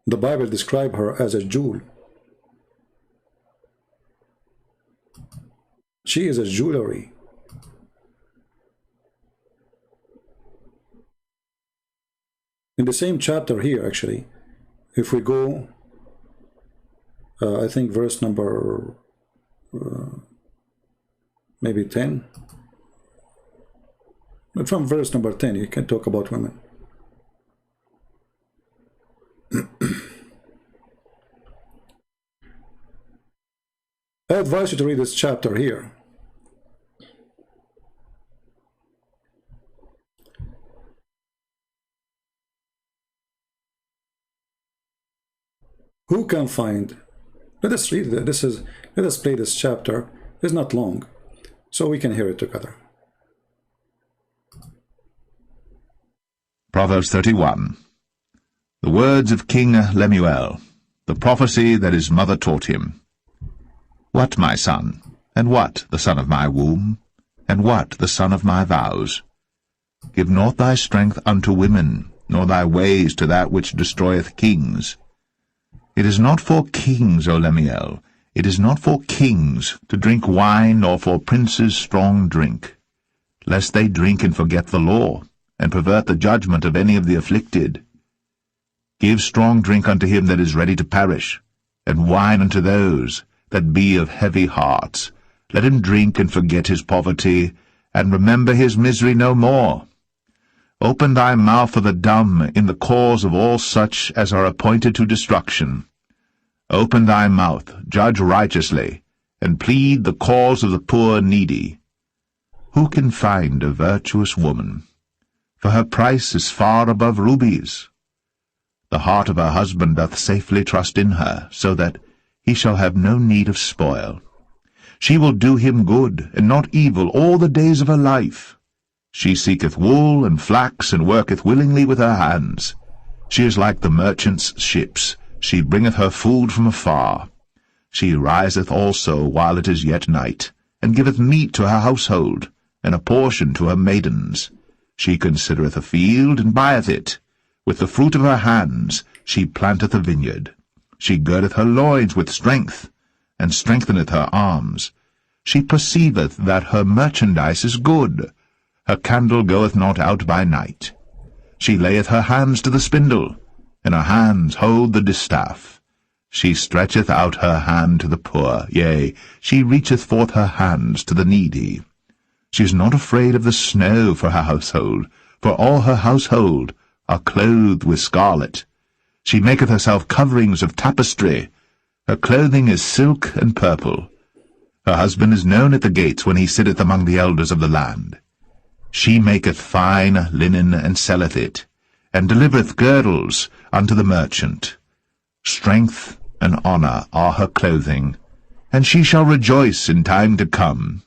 the Bible describes her as a jewel. She is a jewelry. In the same chapter here, actually, if we go, I think verse number maybe 10. But from verse number 10, you can talk about women. I advise you to read this chapter here. Who can find? Let us read it. Let us play this chapter. It's not long, so we can hear it together. Proverbs 31. The words of King Lemuel, the prophecy that his mother taught him. What, my son, and what, the son of my womb, and what, the son of my vows? Give not thy strength unto women, nor thy ways to that which destroyeth kings. It is not for kings, O Lemuel, it is not for kings to drink wine, nor for princes strong drink, lest they drink and forget the law, and pervert the judgment of any of the afflicted. Give strong drink unto him that is ready to perish, and wine unto those that be of heavy hearts. Let him drink and forget his poverty, and remember his misery no more. Open thy mouth for the dumb in the cause of all such as are appointed to destruction. Open thy mouth, judge righteously, and plead the cause of the poor and needy. Who can find a virtuous woman? For her price is far above rubies. The heart of her husband doth safely trust in her, so that he shall have no need of spoil. She will do him good, and not evil, all the days of her life. She seeketh wool and flax, and worketh willingly with her hands. She is like the merchant's ships. She bringeth her food from afar. She riseth also while it is yet night, and giveth meat to her household, and a portion to her maidens. She considereth a field, and buyeth it. With the fruit of her hands she planteth a vineyard. She girdeth her loins with strength, and strengtheneth her arms. She perceiveth that her merchandise is good. Her candle goeth not out by night. She layeth her hands to the spindle, and her hands hold the distaff. She stretcheth out her hand to the poor, yea, she reacheth forth her hands to the needy. She is not afraid of the snow for her household, for all her household are clothed with scarlet. She maketh herself coverings of tapestry. Her clothing is silk and purple. Her husband is known at the gates when he sitteth among the elders of the land. She maketh fine linen and selleth it, and delivereth girdles unto the merchant. Strength and honour are her clothing, and she shall rejoice in time to come.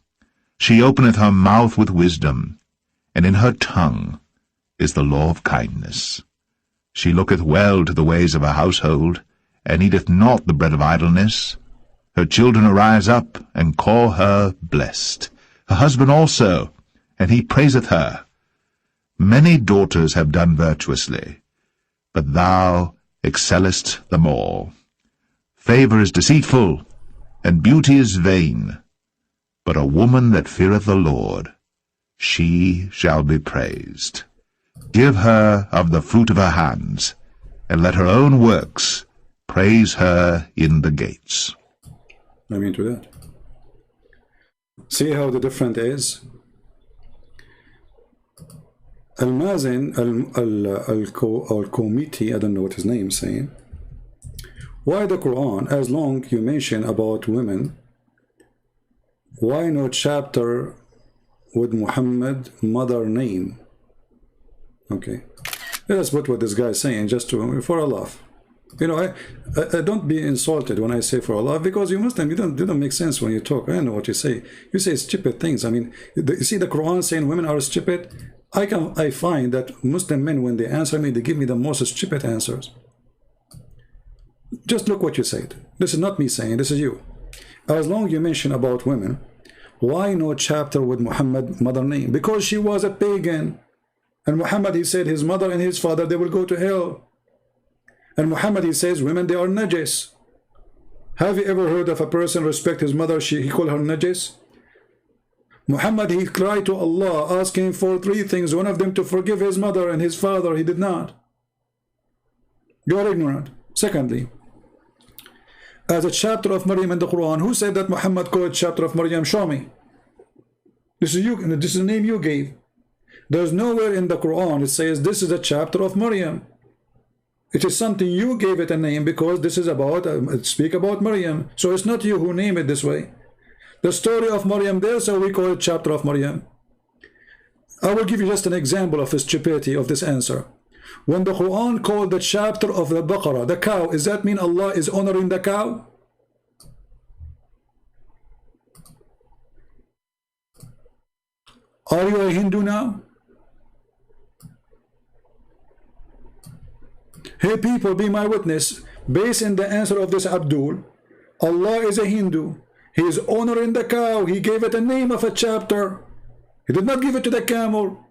She openeth her mouth with wisdom, and in her tongue is the law of kindness. She looketh well to the ways of her household, and eateth not the bread of idleness. Her children arise up, and call her blessed. Her husband also, and he praiseth her. Many daughters have done virtuously, but thou excellest them all. Favour is deceitful, and beauty is vain, but a woman that feareth the Lord, she shall be praised. Give her of the fruit of her hands, and let her own works praise her in the gates. I mean to that. See how the different is? Al-Mazin, Al-Komiti, I don't know what his name is saying. Why the Quran, as long you mention about women, why no chapter with Muhammad mother name? Okay, let's put what this guy is saying just to for Allah. You know, I don't be insulted when I say for Allah, because you Muslim, you don't make sense when you talk. I know what you say. You say stupid things. I mean, you see the Quran saying women are stupid. I find that Muslim men, when they answer me, they give me the most stupid answers. Just look what you said. This is not me saying, this is you. As long as you mention about women, why no chapter with Muhammad mother name? Because she was a pagan. And Muhammad, he said his mother and his father, they will go to hell. And Muhammad, he says women, they are najis. Have you ever heard of a person respect his mother, he call her najis? Muhammad, he cried to Allah asking for 3 things, one of them to forgive his mother and his father. He did not. You are ignorant. Secondly, as a chapter of Maryam in the Quran, who said that Muhammad called chapter of Maryam? Show me. This is you. This is the name you gave. There's nowhere in the Quran it says this is a chapter of Maryam. It is something you gave it a name because this is about speak about Maryam. So it's not you who name it this way. The story of Maryam there, so we call it chapter of Maryam. I will give you just an example of the stupidity of this answer. When the Quran called the chapter of the Baqarah, the cow, does that mean Allah is honoring the cow? Are you a Hindu now? Hey people, be my witness. Based on the answer of this Abdul, Allah is a Hindu. He is honoring the cow. He gave it a name of a chapter. He did not give it to the camel.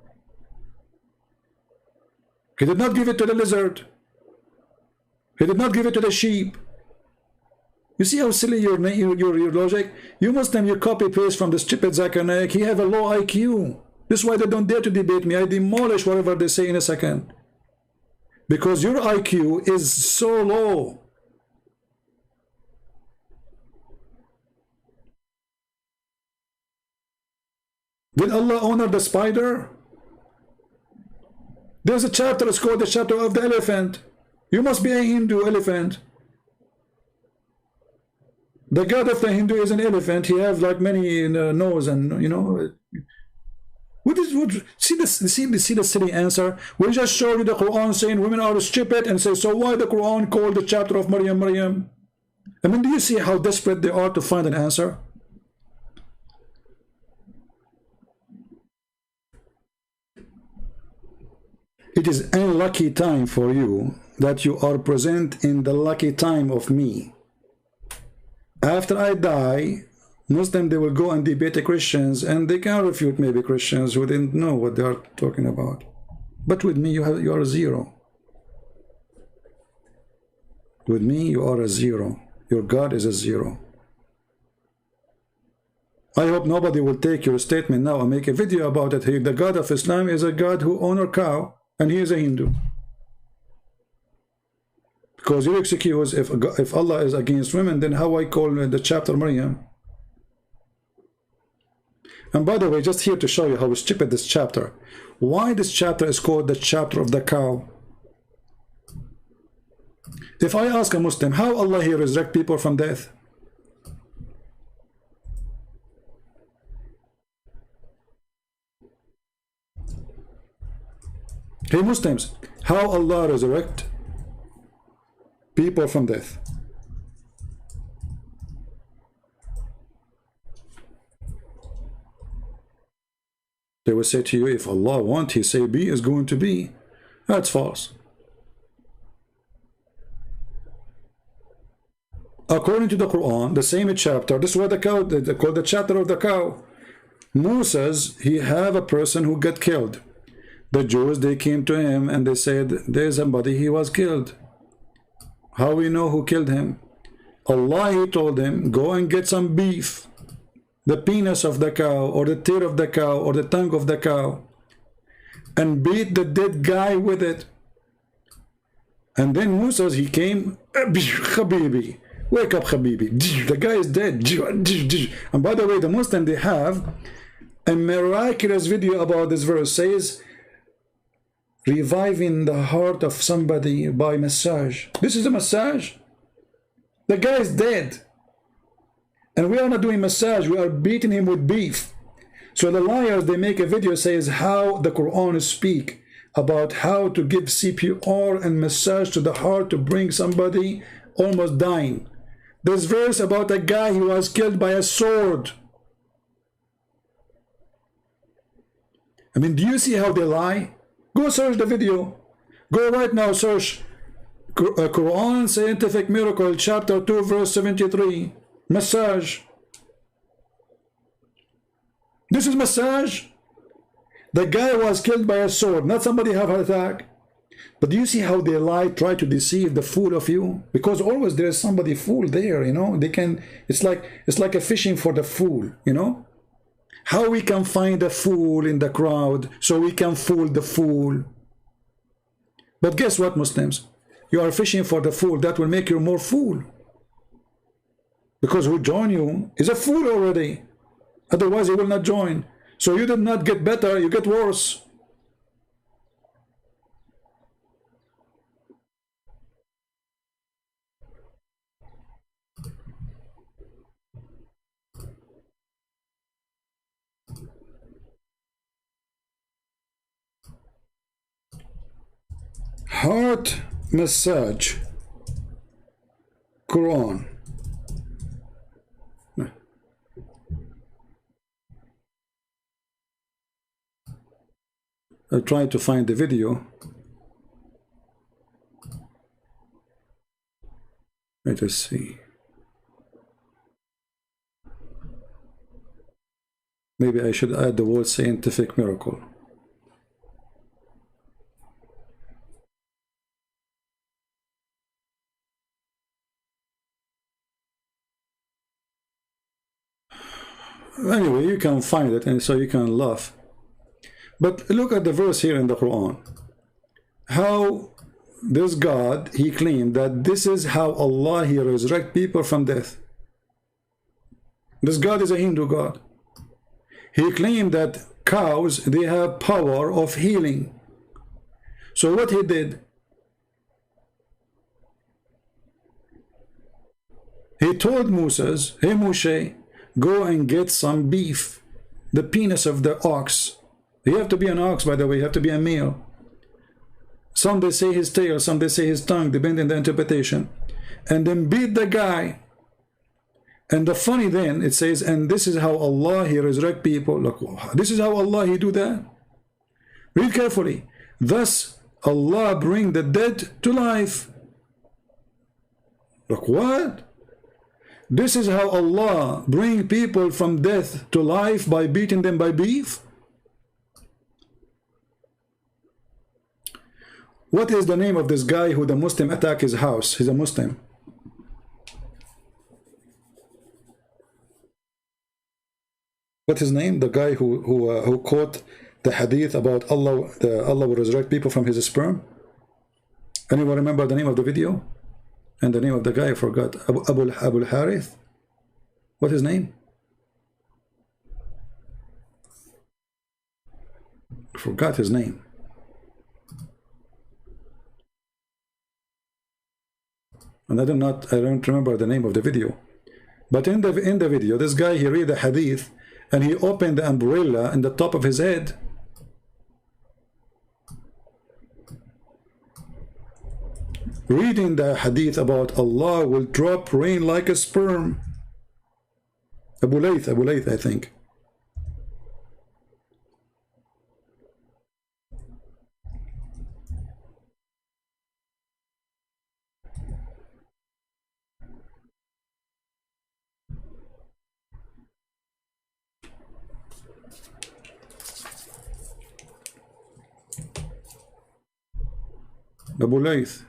He did not give it to the lizard. He did not give it to the sheep. You see how silly your logic? You Muslim, you copy paste from the stupid Zakir Naik. He have a low IQ. This is why they don't dare to debate me. I demolish whatever they say in a second. Because your IQ is so low. Did Allah honor the spider? There's a chapter, it's called the chapter of the elephant. You must be a Hindu elephant. The god of the Hindu is an elephant. He have like many nose and you know. See the silly answer? We just showed you the Quran saying women are stupid and say, so why the Quran called the chapter of Maryam Maryam? I mean, do you see how desperate they are to find an answer? It is unlucky time for you that you are present in the lucky time of me. After I die, Muslim, they will go and debate the Christians, and they can refute maybe Christians who didn't know what they are talking about. But with me, you are a zero. With me, you are a zero. Your God is a zero. I hope nobody will take your statement now and make a video about it. The God of Islam is a God who honor cow, and he is a Hindu. Because you excuse if Allah is against women, then how I call the chapter Maryam? And by the way, just here to show you how stupid this chapter. Why this chapter is called the chapter of the cow? If I ask a Muslim, how Allah here resurrect people from death? Hey Muslims, how Allah resurrect people from death? They will say to you, if Allah wants, he say be is going to be. That's false. According to the Quran, the same chapter, this is what the cow, they call the chapter of the cow. Moses, he have a person who got killed. The Jews, they came to him and they said, there's somebody, he was killed. How we know who killed him? Allah, he told him, go and get some beef. The penis of the cow, or the tear of the cow, or the tongue of the cow, and beat the dead guy with it. And then Musa, he came, Habibi, wake up Habibi, the guy is dead. And by the way, the Muslim, they have a miraculous video about this verse, says, reviving the heart of somebody by massage. This is a massage. The guy is dead. And we are not doing massage, we are beating him with beef. So the liars, they make a video says how the Quran speak. about how to give CPR and massage to the heart to bring somebody almost dying. There's verse about a guy who was killed by a sword. I mean, do you see how they lie? Go search the video. Go right now, search Quran Scientific Miracle, chapter 2, verse 73. Massage. This is massage. The guy was killed by a sword, not somebody have an attack. But do you see how they lie, try to deceive the fool of you? Because always there is somebody fool there, you know. They can, it's like a fishing for the fool, you know. How we can find a fool in the crowd so we can fool the fool. But guess what, Muslims? You are fishing for the fool. That will make you more fool. Because who join you is a fool already. Otherwise he will not join. So you did not get better, you get worse. Heart massage, Quran. I'll try to find the video. Let us see. Maybe I should add the word scientific miracle. Anyway, you can find it and so you can laugh. But look at the verse here in the Quran. How this God, he claimed that this is how Allah, he resurrect people from death. This God is a Hindu God. He claimed that cows, they have power of healing. So what he did? He told Moses, hey Moshe, go and get some beef, the penis of the ox. You have to be an ox, by the way, you have to be a male. Some they say his tail, some they say his tongue, depending on the interpretation. And then beat the guy. And the funny then, it says, and this is how Allah, he resurrect people. Look, this is how Allah, he do that. Read carefully. Thus, Allah bring the dead to life. Look, what? This is how Allah bring people from death to life by beating them by beef? What is the name of this guy who the Muslim attack his house? He's a Muslim. What's his name? The guy who quote the hadith about Allah will resurrect people from his sperm? Anyone remember the name of the video? And the name of the guy I forgot. Abu Harith? What's his name? I forgot his name. And I don't remember the name of the video. But in the video, this guy, he read the hadith and he opened the umbrella in the top of his head. Reading the hadith about Allah will drop rain like a sperm. Abu Layth, I think. Abu Layth.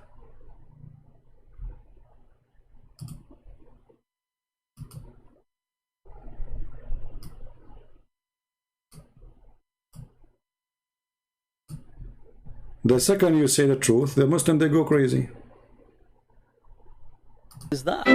The second you say the truth, the Muslim, they go crazy. Is that?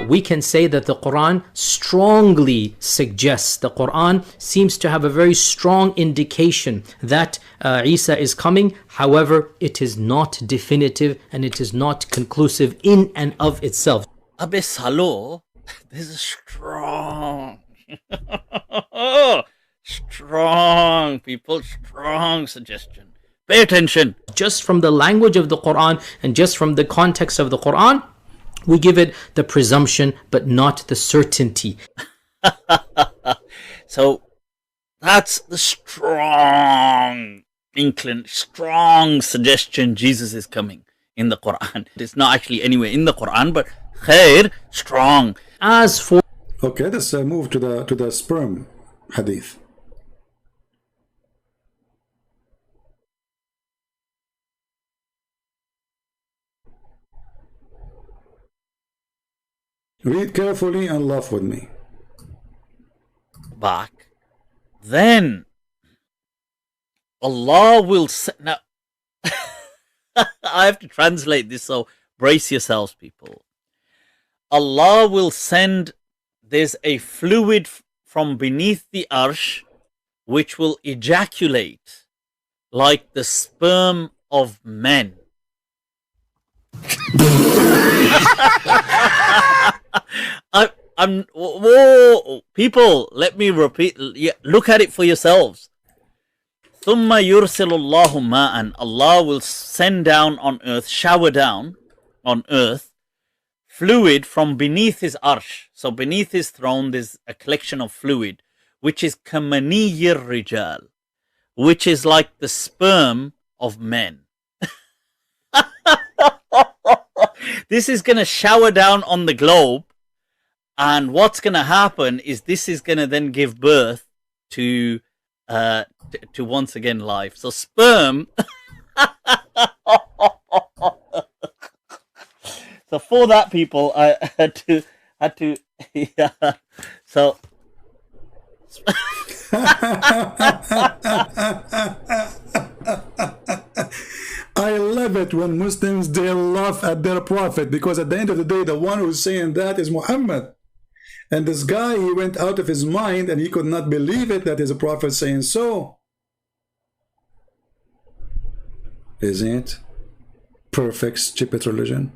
We can say that the Quran strongly suggests, the Quran seems to have a very strong indication that Isa is coming. However, it is not definitive and it is not conclusive in and of itself. Abe Salo, this is strong. strong, people, strong suggestion. Pay attention. Just from the language of the Quran and just from the context of the Quran, we give it the presumption, but not the certainty. So that's the strong suggestion Jesus is coming in the Quran. It's not actually anywhere in the Quran, but khair, strong. As for Okay, let's move to the sperm hadith. Read carefully and laugh with me. Back. Then Allah will now I have to translate this, so brace yourselves, people. Allah will send, there's a fluid from beneath the arsh which will ejaculate like the sperm of men. Whoa, people, let me repeat. Look at it for yourselves. ثُمَّ يُرْسِلُ اللَّهُ مَاءً. Allah will send down on earth, shower down on earth, fluid from beneath his arsh. So beneath his throne there's a collection of fluid, which is كَمَنِيِّ الرِّجَالِ, which is like the sperm of men. This is going to shower down on the globe, and what's going to happen is this is going to then give birth to once again life. So sperm. So for that, people, I had to yeah. So I love it when Muslims, they laugh at their prophet, because at the end of the day, the one who's saying that is Muhammad. And this guy, he went out of his mind and he could not believe it that is a prophet saying so. Isn't it perfect Djupet religion?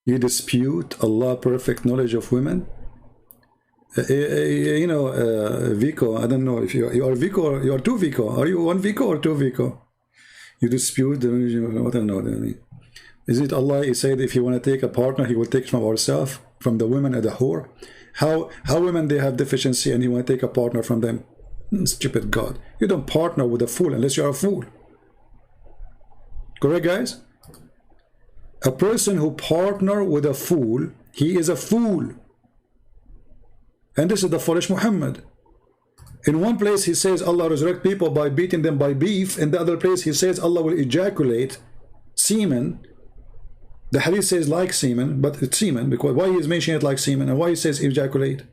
You dispute Allah's perfect knowledge of women? You know, Vico, I don't know if you are Vico or you are two Vico. Are you one Vico or two Vico? You dispute the religion of, I don't know. I mean, is it Allah? He said if you want to take a partner, he will take from ourselves, from the women and the whore. How women, they have deficiency and you want to take a partner from them? Stupid God. You don't partner with a fool unless you are a fool. Correct, guys? A person who partner with a fool, he is a fool. And this is the foolish Muhammad. In one place he says Allah resurrect people by beating them by beef. In the other place he says Allah will ejaculate semen. The hadith says like semen, but it's semen. Because why he is mentioning it like semen, and why he says ejaculate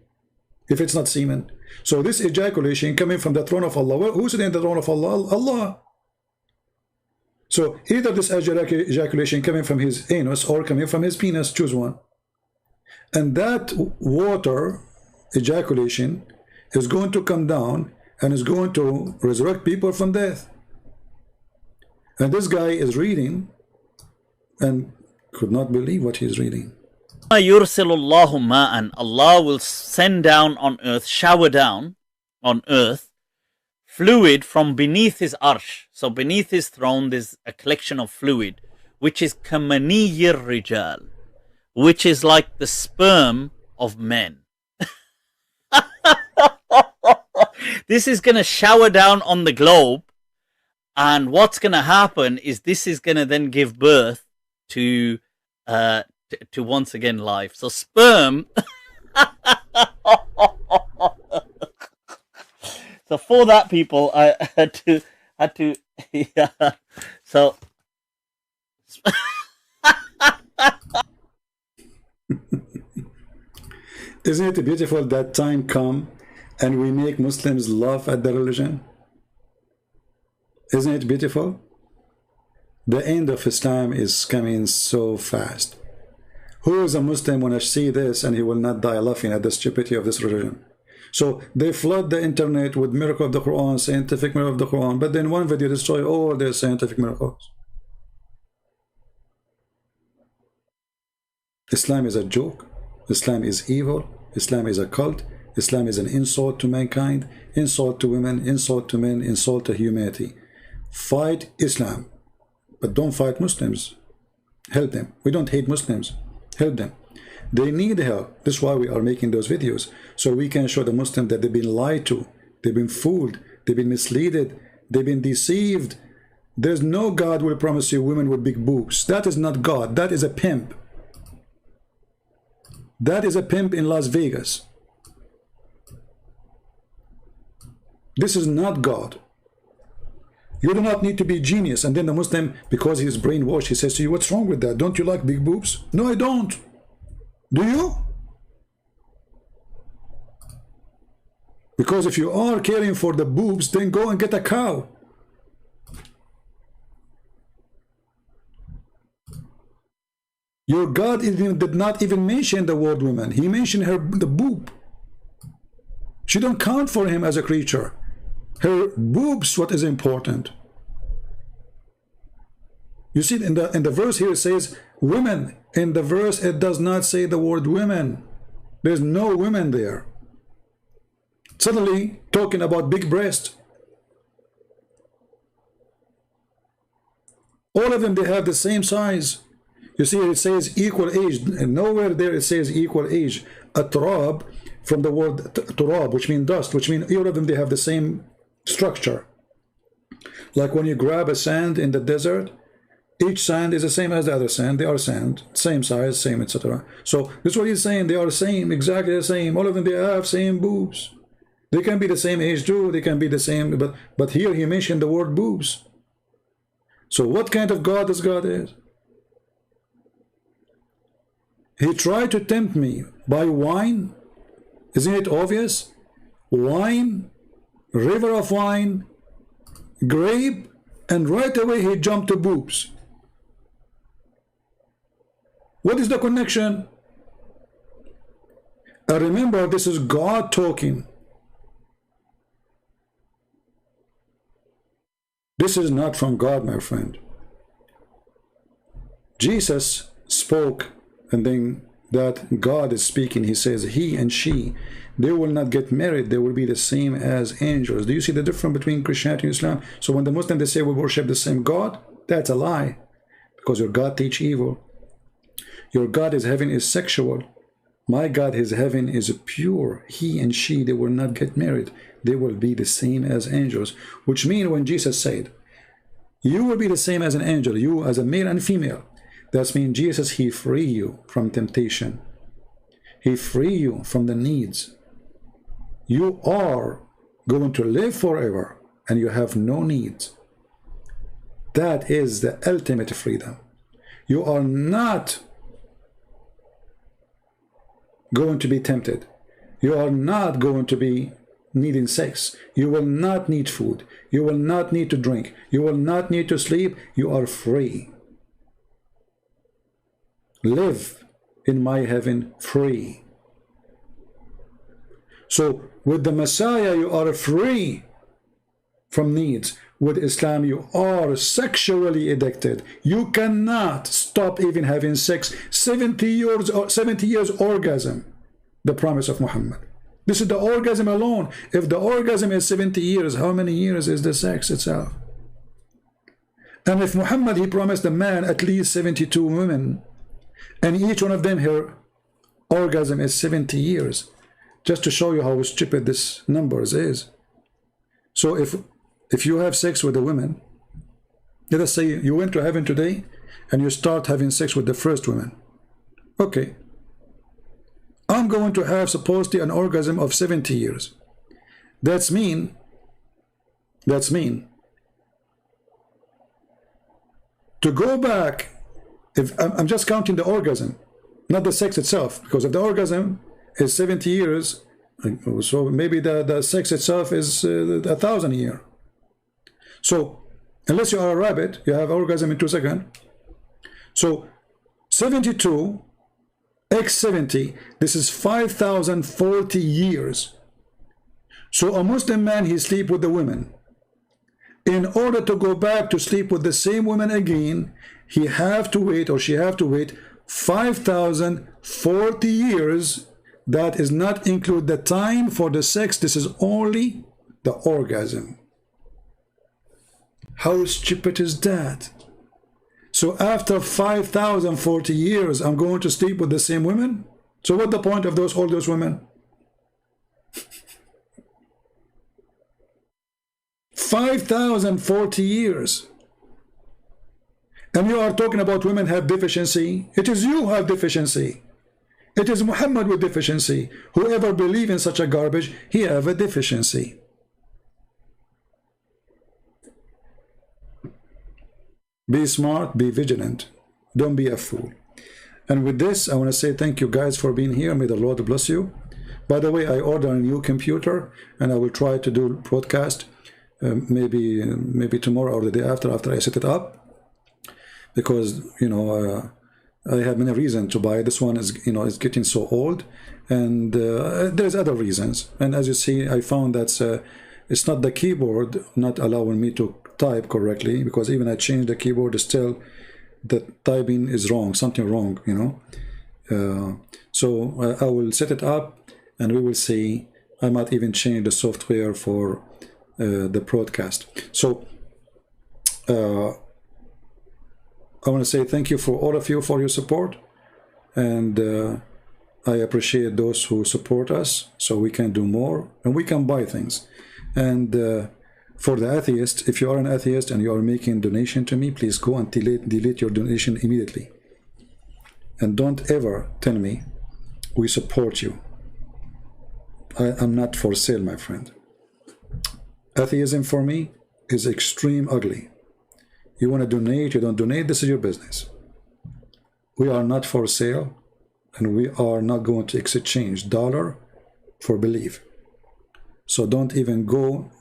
if it's not semen? So this ejaculation coming from the throne of Allah. Well, who's in the throne of Allah? Allah. So either this ejaculation coming from his anus or coming from his penis, choose one. And that water ejaculation is going to come down and is going to resurrect people from death. And this guy is reading and could not believe what he is reading. يُرْسِلُ اللَّهُ مَاءً. Allah will send down on earth, shower down on earth, fluid from beneath his arsh. So beneath his throne there's a collection of fluid, which is كَمَنِيِّ الرِّجَالِ, which is like the sperm of men. This is going to shower down on the globe, and what's going to happen is this is going to then give birth to once again life. So sperm. So for that, people, I had to yeah. So isn't it beautiful that time come and we make Muslims laugh at the religion? Isn't it beautiful? The end of Islam is coming so fast. Who is a Muslim when I see this and he will not die laughing at the stupidity of this religion? So they flood the internet with miracle of the Quran, scientific miracle of the Quran, but then one video destroy all their scientific miracles. Islam is a joke. Islam is evil. Islam is a cult. Islam is an insult to mankind, insult to women, insult to men, insult to humanity. Fight Islam, but don't fight Muslims. Help them. We don't hate Muslims. Help them. They need help. That's why we are making those videos, so we can show the Muslims that they've been lied to, they've been fooled, they've been misled, they've been deceived. There's no God will promise you women with big boobs. That is not God. That is a pimp. That is a pimp in Las Vegas. This is not God. You do not need to be genius. And then the Muslim, because he's brainwashed, he says to you, what's wrong with that? Don't you like big boobs? No, I don't. Do you? Because if you are caring for the boobs, then go and get a cow. Your God did not even mention the word woman. He mentioned the boob. She don't count for him as a creature. Her boobs, what is important. You see, in the verse here it says women. In the verse it does not say the word women. There's no women there. Suddenly talking about big breast. All of them, they have the same size. You see, it says equal age, and nowhere there it says equal age. Atrab, from the word turab, which means dust, which means all of them, they have the same structure. Like when you grab a sand in the desert, each sand is the same as the other sand. They are sand, same size, same, etc. So this is what he's saying. They are the same, exactly the same. All of them, they have same boobs. They can be the same age too. They can be the same, but here he mentioned the word boobs. So what kind of God this God is? He tried to tempt me by wine. Isn't it obvious? Wine, river of wine, grape, and right away he jumped to boobs. What is the connection? Remember, this is God talking. This is not from God, my friend. Jesus spoke, and then that God is speaking. He says he and she, they will not get married. They will be the same as angels. Do you see the difference between Christianity and Islam? So when the Muslims, they say we worship the same God, that's a lie, because your God teach evil. Your God is heaven is sexual. My God, his heaven is pure. He and she, they will not get married. They will be the same as angels, which means when Jesus said, you will be the same as an angel, you as a male and female, that means Jesus, he free you from temptation. He free you from the needs. You are going to live forever and you have no needs. That is the ultimate freedom. You are not going to be tempted. You are not going to be needing sex. You will not need food. You will not need to drink. You will not need to sleep. You are free. Live in my heaven free. So with the Messiah you are free from needs. With Islam you are sexually addicted. You cannot stop even having sex. 70 years orgasm, the promise of Muhammad. This is the orgasm alone. If the orgasm is 70 years, how many years is the sex itself? And if Muhammad, he promised a man at least 72 women, and each one of them, her orgasm is 70 years, just to show you how stupid this numbers is. So if you have sex with a woman, let us say you went to heaven today and you start having sex with the first woman. Okay, I'm going to have supposedly an orgasm of 70 years. That's mean to go back. If I'm just counting the orgasm, not the sex itself, because if the orgasm is 70 years, so maybe the sex itself is 1,000 a year. So unless you are a rabbit, you have orgasm in 2 seconds. So 72 x 70, this is 5,040 years. So a Muslim man, he sleep with the women. In order to go back to sleep with the same woman again, he have to wait, or she have to wait 5,040 years. That is not include the time for the sex. This is only the orgasm. How stupid is that? So after 5,040 years, I'm going to sleep with the same women? So what's the point of all those women? 5,040 years. And you are talking about women have deficiency. It is you who have deficiency. It is Muhammad with deficiency. Whoever believes in such a garbage, he have a deficiency. Be smart, be vigilant. Don't be a fool. And with this, I want to say thank you guys for being here. May the Lord bless you. By the way, I ordered a new computer, and I will try to do podcast maybe tomorrow or the day after I set it up. Because, you know, I have many reasons to buy. This one is, you know, is getting so old, and there's other reasons. And as you see, I found that it's not the keyboard not allowing me to type correctly, because even I changed the keyboard, still the typing is wrong, something wrong, you know. So I will set it up, and we will see. I might even change the software for the broadcast. So I want to say thank you for all of you for your support, and I appreciate those who support us so we can do more and we can buy things. And for the atheist, if you are an atheist and you are making donation to me, please go and delete your donation immediately. And don't ever tell me we support you. I'm not for sale, my friend. Atheism for me is extreme ugly. You want to donate, you don't donate, this is your business. We are not for sale, and we are not going to exchange dollar for belief. So don't even go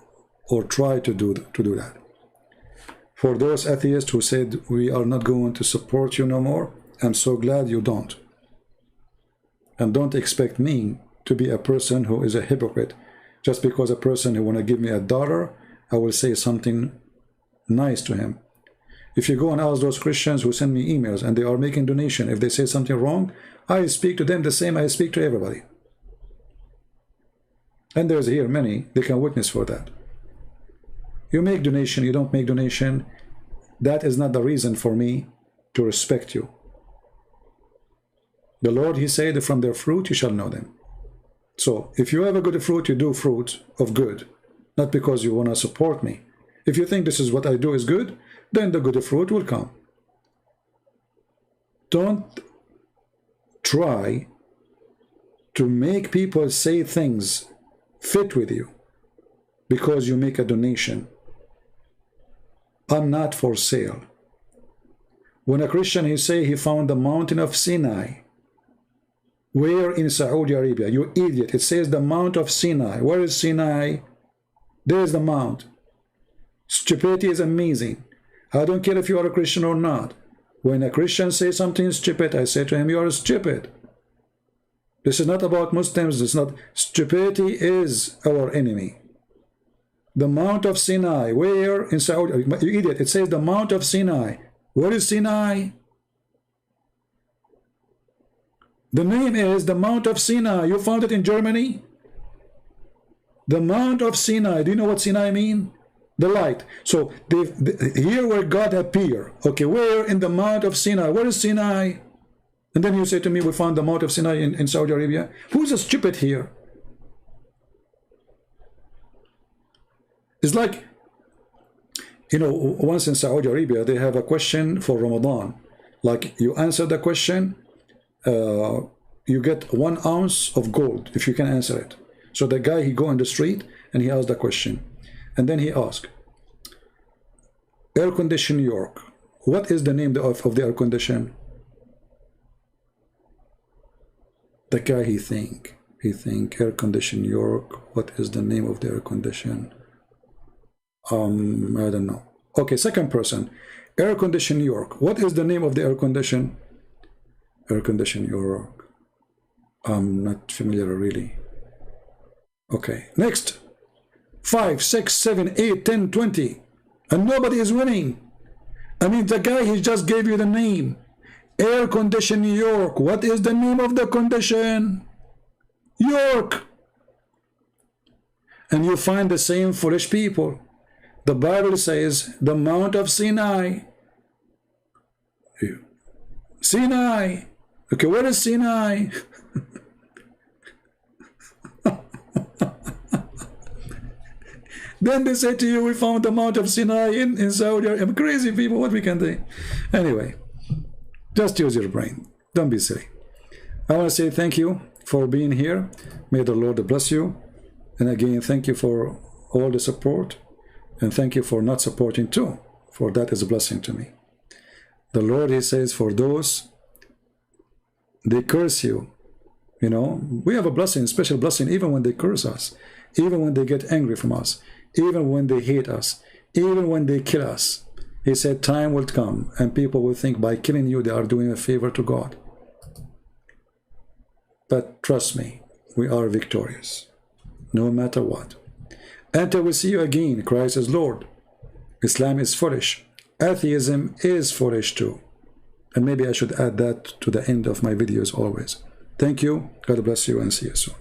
or try to do that. For those atheists who said we are not going to support you no more, I'm so glad you don't. And don't expect me to be a person who is a hypocrite. Just because a person who want to give me $1, I will say something nice to him. If you go and ask those Christians who send me emails and they are making donation, if they say something wrong, I speak to them the same I speak to everybody. And there's here many, they can witness for that. You make donation, you don't make donation, that is not the reason for me to respect you. The Lord, he said, from their fruit you shall know them. So if you have a good fruit, you do fruit of good, not because you want to support me. If you think this is what I do is good, then the good fruit will come. Don't try to make people say things fit with you because you make a donation. I'm not for sale. When a Christian, he say he found the mountain of Sinai. Where in Saudi Arabia? You idiot. It says the Mount of Sinai. Where is Sinai? There's the mount. Stupidity is amazing. I don't care if you are a Christian or not. When a Christian says something stupid, I say to him, you are stupid. This is not about Muslims. It's not. Stupidity is our enemy. The Mount of Sinai. Where in Saudi? You idiot. It says the Mount of Sinai. Where is Sinai? The name is the Mount of Sinai. You found it in Germany? The Mount of Sinai. Do you know what Sinai means? The light. So here where God appeared. Okay, where in the Mount of Sinai? Where is Sinai? And then you say to me, we found the Mount of Sinai in Saudi Arabia. Who's a stupid here? It's like, you know, once in Saudi Arabia, they have a question for Ramadan. Like, you answer the question, you get 1 ounce of gold if you can answer it. So the guy, he go on the street and he asked the question. And then he asked, air condition New York. What is the name of the air condition? The guy, he think, air condition New York. What is the name of the air condition? I don't know. Okay, second person, air condition New York. What is the name of the air condition? Air condition New York. I'm not familiar really. Okay, next. 5, 6, 7, 8, 10, 20. And nobody is winning. I mean, the guy, he just gave you the name. Air condition New York. What is the name of the condition? York. And you find the same foolish people. The Bible says the Mount of Sinai. Sinai. Okay, where is Sinai? Then they say to you, we found the Mount of Sinai in Saudi Arabia. Crazy people, what we can do? Anyway, just use your brain. Don't be silly. I want to say thank you for being here. May the Lord bless you. And again, thank you for all the support. And thank you for not supporting too. For that is a blessing to me. The Lord, he says, for those, they curse you. You know, we have a blessing, a special blessing, even when they curse us. Even when they get angry from us. Even when they hate us. Even when they kill us. He said, time will come and people will think by killing you, they are doing a favor to God. But trust me, we are victorious. No matter what. Until we see you again, Christ is Lord. Islam is foolish. Atheism is foolish too. And maybe I should add that to the end of my videos always. Thank you. God bless you and see you soon.